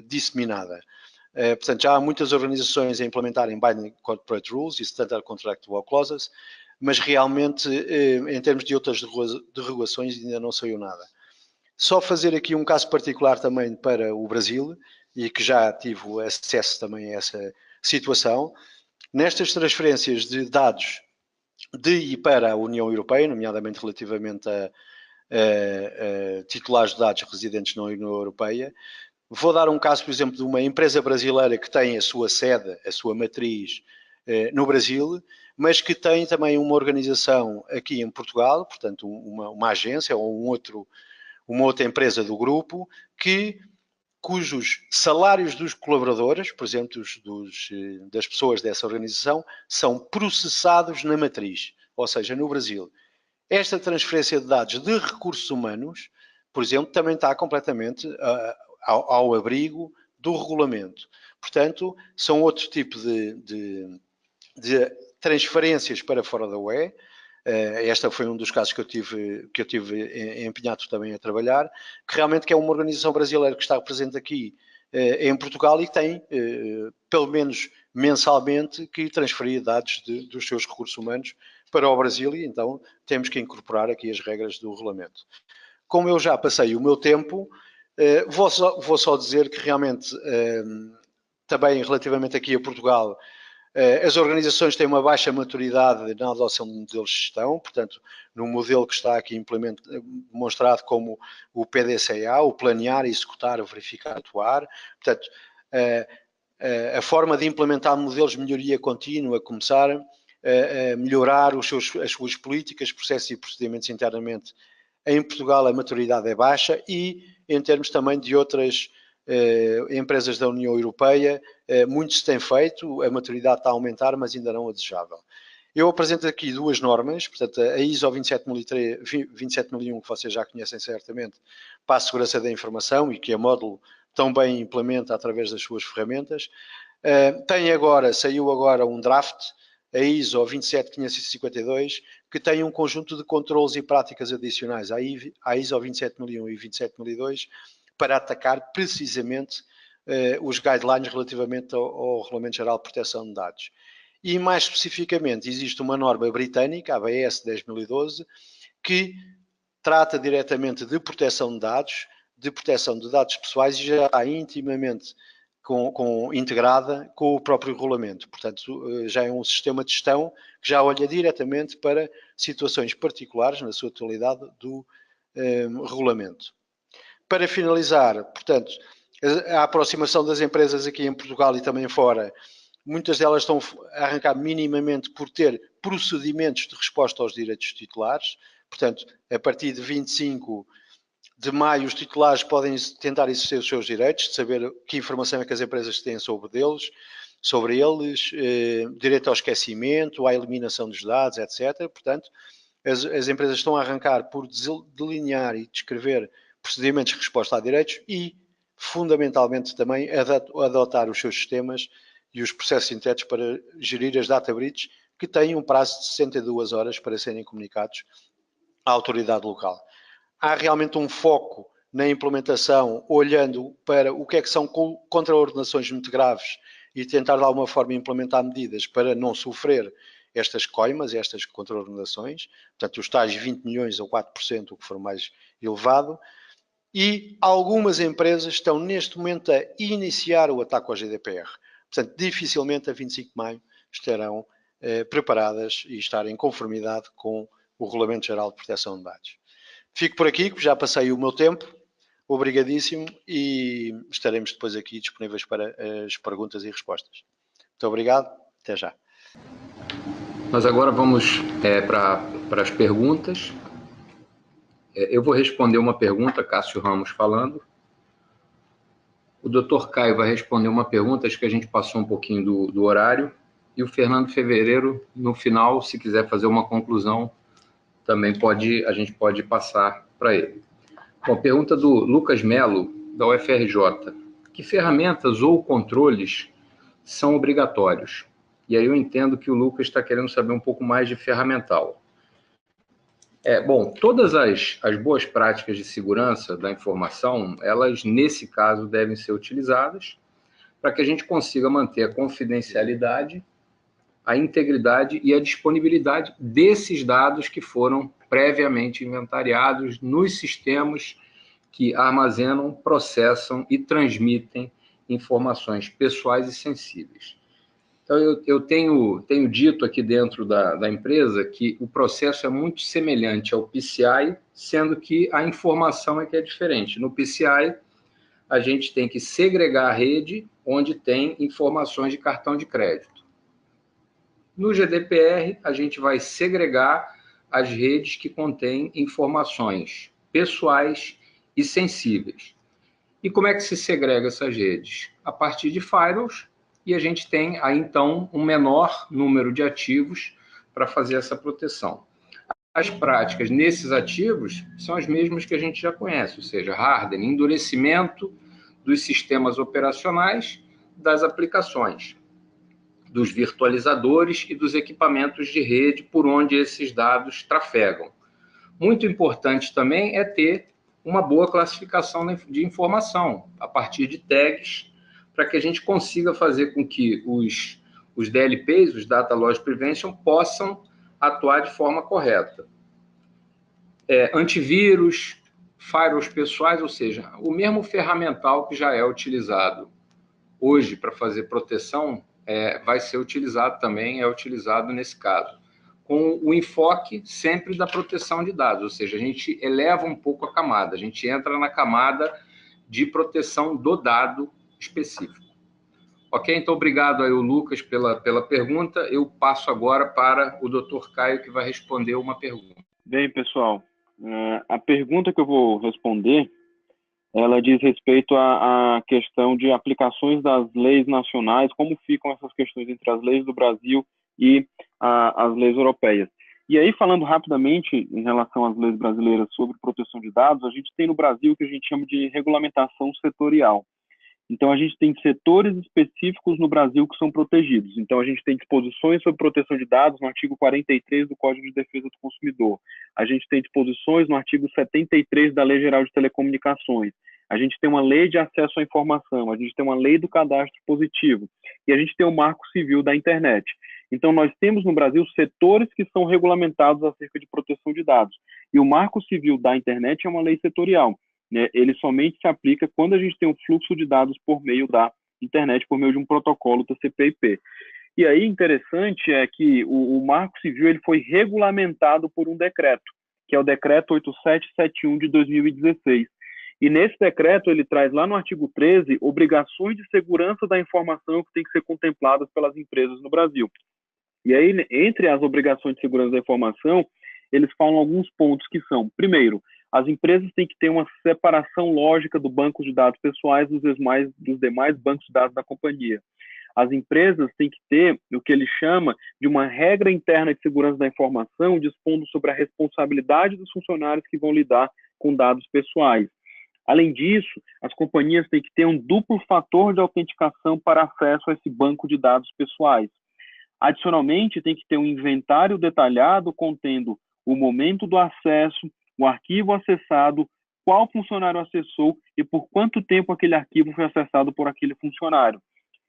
disseminada. Portanto, já há muitas organizações a implementarem Binding Corporate Rules e Standard Contractual Clauses, mas realmente, em termos de outras derrogações, ainda não saiu nada. Só fazer aqui um caso particular também para o Brasil, e que já tive acesso também a essa situação. Nestas transferências de dados de e para a União Europeia, nomeadamente relativamente a titulares de dados residentes na União Europeia, vou dar um caso, por exemplo, de uma empresa brasileira que tem a sua sede, a sua matriz no Brasil, mas que tem também uma organização aqui em Portugal, portanto uma agência ou uma outra empresa do grupo, cujos salários dos colaboradores, por exemplo, das pessoas dessa organização, são processados na matriz, ou seja, no Brasil. Esta transferência de dados de recursos humanos, por exemplo, também está completamente ao abrigo do regulamento. Portanto, são outro tipo de transferências para fora da UE. Este foi um dos casos que eu tive empenhado também a trabalhar, que realmente é uma organização brasileira que está presente aqui em Portugal e que tem, pelo menos mensalmente, que transferir dados dos seus recursos humanos para o Brasil e então temos que incorporar aqui as regras do regulamento. Como eu já passei o meu tempo, vou só dizer que realmente, também relativamente aqui a Portugal, as organizações têm uma baixa maturidade na adoção de modelos de gestão, portanto, no modelo que está aqui demonstrado como o PDCA, o planear, executar, verificar, atuar. Portanto, a forma de implementar modelos de melhoria contínua, começar a melhorar as suas políticas, processos e procedimentos internamente. Em Portugal a maturidade é baixa e em termos também de outras empresas da União Europeia, muito se tem feito, a maturidade está a aumentar, mas ainda não a desejável. Eu apresento aqui duas normas, portanto, a ISO 27001, que vocês já conhecem certamente, para a segurança da informação e que a Módulo tão bem implementa através das suas ferramentas. Saiu agora um draft, a ISO 27552, que tem um conjunto de controles e práticas adicionais à ISO 27001 e 27002, para atacar precisamente os guidelines relativamente ao Regulamento Geral de Proteção de Dados. E mais especificamente existe uma norma britânica, a ABS 10.012, que trata diretamente de proteção de dados pessoais e já está intimamente integrada com o próprio regulamento. Portanto, já é um sistema de gestão que já olha diretamente para situações particulares, na sua totalidade, do regulamento. Para finalizar, portanto, a aproximação das empresas aqui em Portugal e também fora, muitas delas estão a arrancar minimamente por ter procedimentos de resposta aos direitos dos titulares. Portanto, a partir de 25 de maio, os titulares podem tentar exercer os seus direitos, de saber que informação é que as empresas têm sobre eles, direito ao esquecimento, à eliminação dos dados, etc. Portanto, as empresas estão a arrancar por delinear e descrever procedimentos de resposta a direitos e, fundamentalmente, também adotar os seus sistemas e os processos sintéticos para gerir as data breaches, que têm um prazo de 62 horas para serem comunicados à autoridade local. Há realmente um foco na implementação, olhando para o que é que são contraordenações muito graves e tentar de alguma forma implementar medidas para não sofrer estas coimas, estas contraordenações, portanto os tais 20 milhões ou 4%, o que for mais elevado, e algumas empresas estão neste momento a iniciar o ataque ao GDPR. Portanto, dificilmente a 25 de maio estarão preparadas e estar em conformidade com o Regulamento Geral de Proteção de Dados. Fico por aqui, já passei o meu tempo. Obrigadíssimo e estaremos depois aqui disponíveis para as perguntas e respostas. Muito obrigado, até já. Nós agora vamos para as perguntas. Eu vou responder uma pergunta, Cássio Ramos falando. O Dr. Caio vai responder uma pergunta, acho que a gente passou um pouquinho do horário. E o Fernando Fevereiro, no final, se quiser fazer uma conclusão, também a gente pode passar para ele. Bom, pergunta do Lucas Melo, da UFRJ. Que ferramentas ou controles são obrigatórios? E aí eu entendo que o Lucas está querendo saber um pouco mais de ferramental. Bom, todas as boas práticas de segurança da informação, elas, nesse caso, devem ser utilizadas para que a gente consiga manter a confidencialidade, a integridade e a disponibilidade desses dados que foram previamente inventariados nos sistemas que armazenam, processam e transmitem informações pessoais e sensíveis. Então, eu tenho dito aqui dentro da empresa que o processo é muito semelhante ao PCI, sendo que a informação é que é diferente. No PCI, a gente tem que segregar a rede onde tem informações de cartão de crédito. No GDPR, a gente vai segregar as redes que contêm informações pessoais e sensíveis. E como é que se segrega essas redes? A partir de firewalls, e a gente tem aí, então, um menor número de ativos para fazer essa proteção. As práticas nesses ativos são as mesmas que a gente já conhece, ou seja, hardening, endurecimento dos sistemas operacionais das aplicações, dos virtualizadores e dos equipamentos de rede por onde esses dados trafegam. Muito importante também é ter uma boa classificação de informação, a partir de tags, para que a gente consiga fazer com que os DLPs, os Data Loss Prevention, possam atuar de forma correta. Antivírus, firewalls pessoais, ou seja, o mesmo ferramental que já é utilizado hoje para fazer proteção, vai ser utilizado também, é utilizado nesse caso, com o enfoque sempre da proteção de dados, ou seja, a gente eleva um pouco a camada, a gente entra na camada de proteção do dado específico. Ok? Então, obrigado aí, o Lucas, pela pergunta. Eu passo agora para o Dr. Caio, que vai responder uma pergunta. Bem, pessoal, a pergunta que eu vou responder, ela diz respeito à questão de aplicações das leis nacionais, como ficam essas questões entre as leis do Brasil e as leis europeias. E aí, falando rapidamente em relação às leis brasileiras sobre proteção de dados, a gente tem no Brasil o que a gente chama de regulamentação setorial. Então, a gente tem setores específicos no Brasil que são protegidos. Então, a gente tem disposições sobre proteção de dados no artigo 43 do Código de Defesa do Consumidor. A gente tem disposições no artigo 73 da Lei Geral de Telecomunicações. A gente tem uma lei de acesso à informação. A gente tem uma lei do cadastro positivo. E a gente tem o Marco Civil da Internet. Então, nós temos no Brasil setores que são regulamentados acerca de proteção de dados. E o Marco Civil da Internet é uma lei setorial. Ele somente se aplica quando a gente tem um fluxo de dados por meio da internet, por meio de um protocolo TCP/IP. E aí, interessante é que o Marco Civil ele foi regulamentado por um decreto, que é o Decreto 8771 de 2016. E nesse decreto, ele traz lá no artigo 13 obrigações de segurança da informação que têm que ser contempladas pelas empresas no Brasil. E aí, entre as obrigações de segurança da informação, eles falam alguns pontos que são, primeiro, as empresas têm que ter uma separação lógica do banco de dados pessoais dos demais bancos de dados da companhia. As empresas têm que ter o que ele chama de uma regra interna de segurança da informação, dispondo sobre a responsabilidade dos funcionários que vão lidar com dados pessoais. Além disso, as companhias têm que ter um duplo fator de autenticação para acesso a esse banco de dados pessoais. Adicionalmente, tem que ter um inventário detalhado contendo o momento do acesso, o arquivo acessado, qual funcionário acessou e por quanto tempo aquele arquivo foi acessado por aquele funcionário.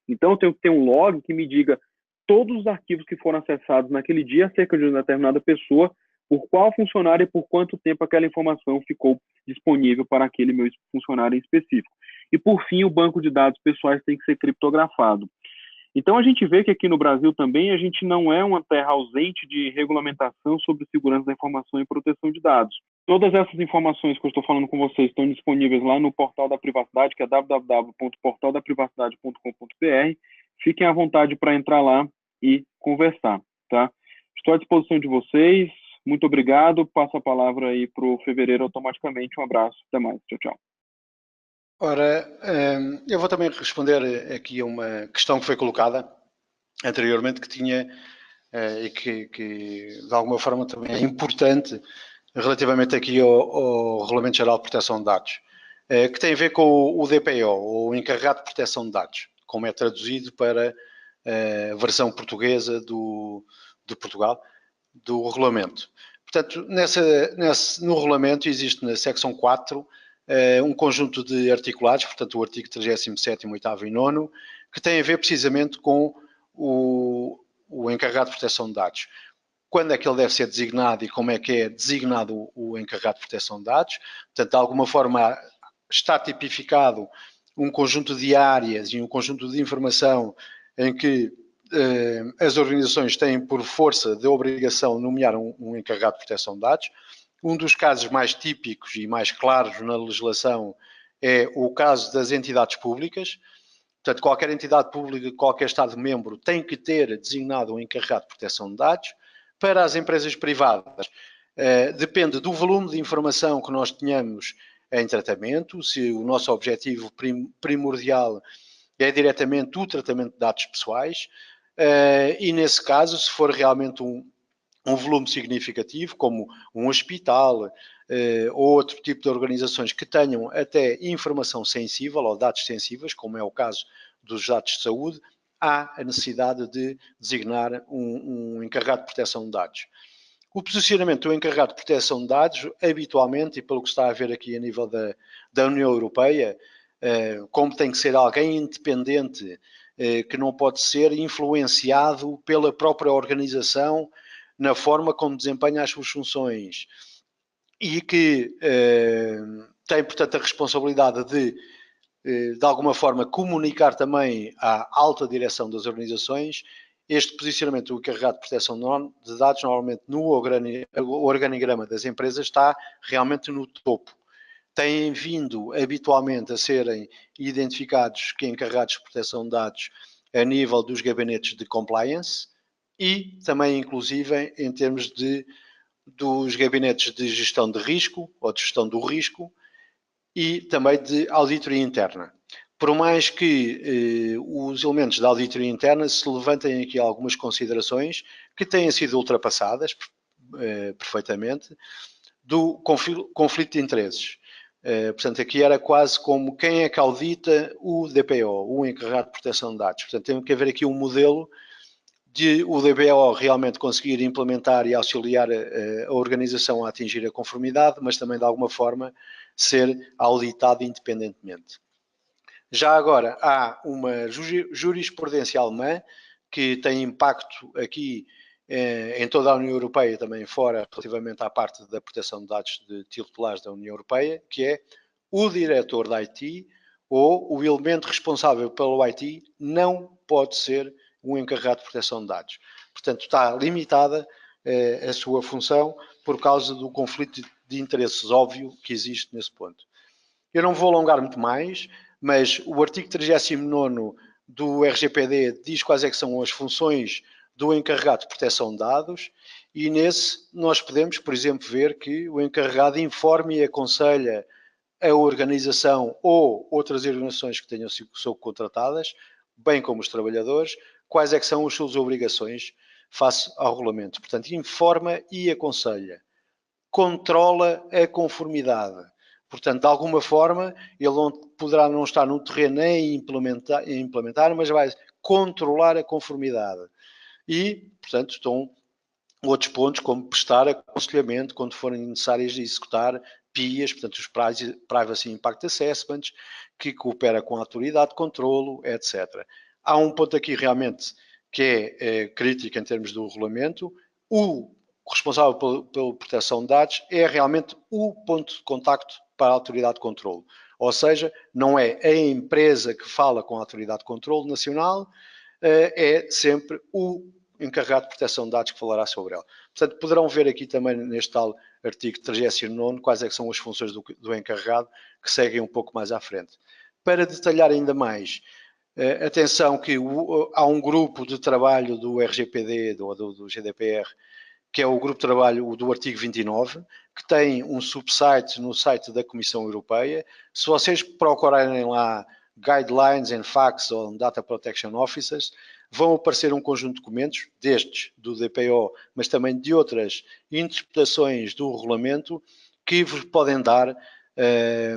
Então, eu tenho que ter um log que me diga todos os arquivos que foram acessados naquele dia acerca de uma determinada pessoa, por qual funcionário e por quanto tempo aquela informação ficou disponível para aquele meu funcionário em específico. E, por fim, o banco de dados pessoais tem que ser criptografado. Então, a gente vê que aqui no Brasil também a gente não é uma terra ausente de regulamentação sobre segurança da informação e proteção de dados. Todas essas informações que eu estou falando com vocês estão disponíveis lá no Portal da Privacidade, que é www.portaldaprivacidade.com.br. Fiquem à vontade para entrar lá e conversar, tá? Estou à disposição de vocês. Muito obrigado. Passo a palavra aí para o Fevereiro automaticamente. Um abraço. Até mais. Tchau, tchau. Ora, eu vou também responder aqui a uma questão que foi colocada anteriormente, que tinha e que de alguma forma também é importante relativamente aqui ao Regulamento Geral de Proteção de Dados, que tem a ver com o DPO, o Encarregado de Proteção de Dados, como é traduzido para a versão portuguesa de Portugal, do regulamento. Portanto, no regulamento existe na secção 4 um conjunto de articulados, portanto o artigo 37º, 8º e 9º, que tem a ver precisamente com o encarregado de proteção de dados. Quando é que ele deve ser designado e como é que é designado o encarregado de proteção de dados. Portanto, de alguma forma está tipificado um conjunto de áreas e um conjunto de informação em que as organizações têm por força de obrigação nomear um encarregado de proteção de dados. Um dos casos mais típicos e mais claros na legislação é o caso das entidades públicas. Portanto, qualquer entidade pública, qualquer Estado-membro tem que ter designado um encarregado de proteção de dados. Para as empresas privadas, depende do volume de informação que nós tenhamos em tratamento, se o nosso objetivo primordial é diretamente o tratamento de dados pessoais, e nesse caso, se for realmente um volume significativo, como um hospital ou outro tipo de organizações que tenham até informação sensível ou dados sensíveis, como é o caso dos dados de saúde, há a necessidade de designar um encarregado de proteção de dados. O posicionamento do encarregado de proteção de dados, habitualmente, e pelo que está a ver aqui a nível da União Europeia, como tem que ser alguém independente, que não pode ser influenciado pela própria organização na forma como desempenha as suas funções e que tem, portanto, a responsabilidade de alguma forma, comunicar também à alta direção das organizações. Este posicionamento do encarregado de proteção de dados, normalmente no organigrama das empresas, está realmente no topo. Têm vindo habitualmente a serem identificados que encarregados de proteção de dados a nível dos gabinetes de compliance e também, inclusive, em termos dos gabinetes de gestão de risco ou de gestão do risco e também de auditoria interna. Por mais que os elementos da auditoria interna se levantem aqui algumas considerações que têm sido ultrapassadas perfeitamente do conflito de interesses. Portanto, aqui era quase como quem é que audita o DPO, o encarregado de proteção de dados. Portanto, tem que haver aqui um modelo de o DPO realmente conseguir implementar e auxiliar a organização a atingir a conformidade, mas também de alguma forma ser auditado independentemente. Já agora há uma jurisprudência alemã que tem impacto aqui em toda a União Europeia, também fora, relativamente à parte da proteção de dados de titulares da União Europeia, que é o diretor da IT ou o elemento responsável pelo IT não pode ser um encarregado de proteção de dados. Portanto, está limitada a sua função por causa do conflito de interesses óbvio que existe nesse ponto. Eu não vou alongar muito mais, mas o artigo 39º do RGPD diz quais é que são as funções do encarregado de proteção de dados e nesse nós podemos, por exemplo, ver que o encarregado informe e aconselha a organização ou outras organizações que tenham sido subcontratadas, bem como os trabalhadores, quais é que são as suas obrigações face ao regulamento. Portanto, informa e aconselha. Controla a conformidade. Portanto, de alguma forma, ele poderá não estar no terreno a implementar, mas vai controlar a conformidade. E, portanto, estão outros pontos, como prestar aconselhamento quando forem necessárias executar PIAs, portanto, os Privacy Impact Assessments, que coopera com a autoridade de controlo, etc. Há um ponto aqui realmente que é crítico em termos do regulamento. O responsável pela proteção de dados é realmente o ponto de contacto para a autoridade de controlo. Ou seja, não é a empresa que fala com a autoridade de controlo nacional, é sempre o encarregado de proteção de dados que falará sobre ela. Portanto, poderão ver aqui também neste tal artigo 39 quais é que são as funções do encarregado, que seguem um pouco mais à frente. Para detalhar ainda mais, atenção que há um grupo de trabalho do RGPD, do GDPR, que é o grupo de trabalho do artigo 29, que tem um subsite no site da Comissão Europeia. Se vocês procurarem lá Guidelines and Facts on Data Protection Officers, vão aparecer um conjunto de documentos, destes do DPO, mas também de outras interpretações do regulamento, que vos podem dar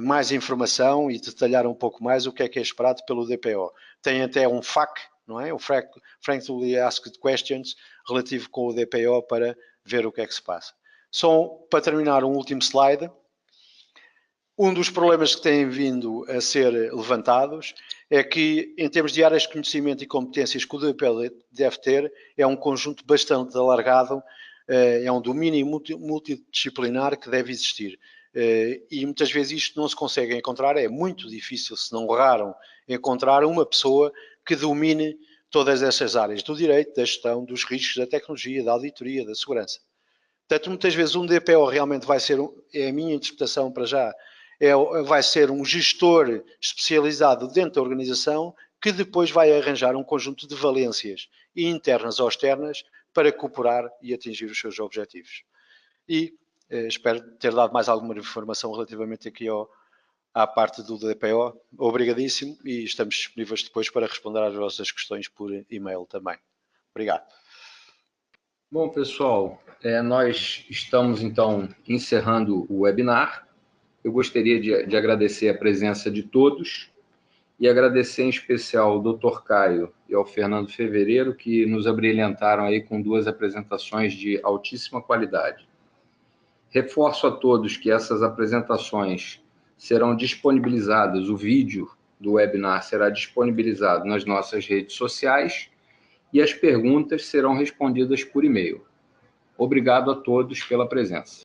mais informação e detalhar um pouco mais o que é esperado pelo DPO. Tem até um FAQ, não é? O Frequently Asked Questions, relativo com o DPO, para ver o que é que se passa. Só para terminar, um último slide. Um dos problemas que têm vindo a ser levantados é que, em termos de áreas de conhecimento e competências que o DPO deve ter, é um conjunto bastante alargado, é um domínio multidisciplinar que deve existir. E muitas vezes isto não se consegue encontrar, é muito difícil, se não raro, encontrar uma pessoa que domine todas essas áreas do direito, da gestão, dos riscos, da tecnologia, da auditoria, da segurança. Portanto, muitas vezes um DPO realmente vai ser, é a minha interpretação para já, vai ser um gestor especializado dentro da organização que depois vai arranjar um conjunto de valências internas ou externas para cooperar e atingir os seus objetivos. E espero ter dado mais alguma informação relativamente aqui à parte do DPO. Obrigadíssimo e estamos disponíveis depois para responder às vossas questões por e-mail também. Obrigado. Bom, pessoal, nós estamos então encerrando o webinar. Eu gostaria de agradecer a presença de todos e agradecer em especial ao Dr. Caio e ao Fernando Fevereiro, que nos abrilhantaram aí com 2 apresentações de altíssima qualidade. Reforço a todos que essas apresentações serão disponibilizadas, o vídeo do webinar será disponibilizado nas nossas redes sociais e as perguntas serão respondidas por e-mail. Obrigado a todos pela presença.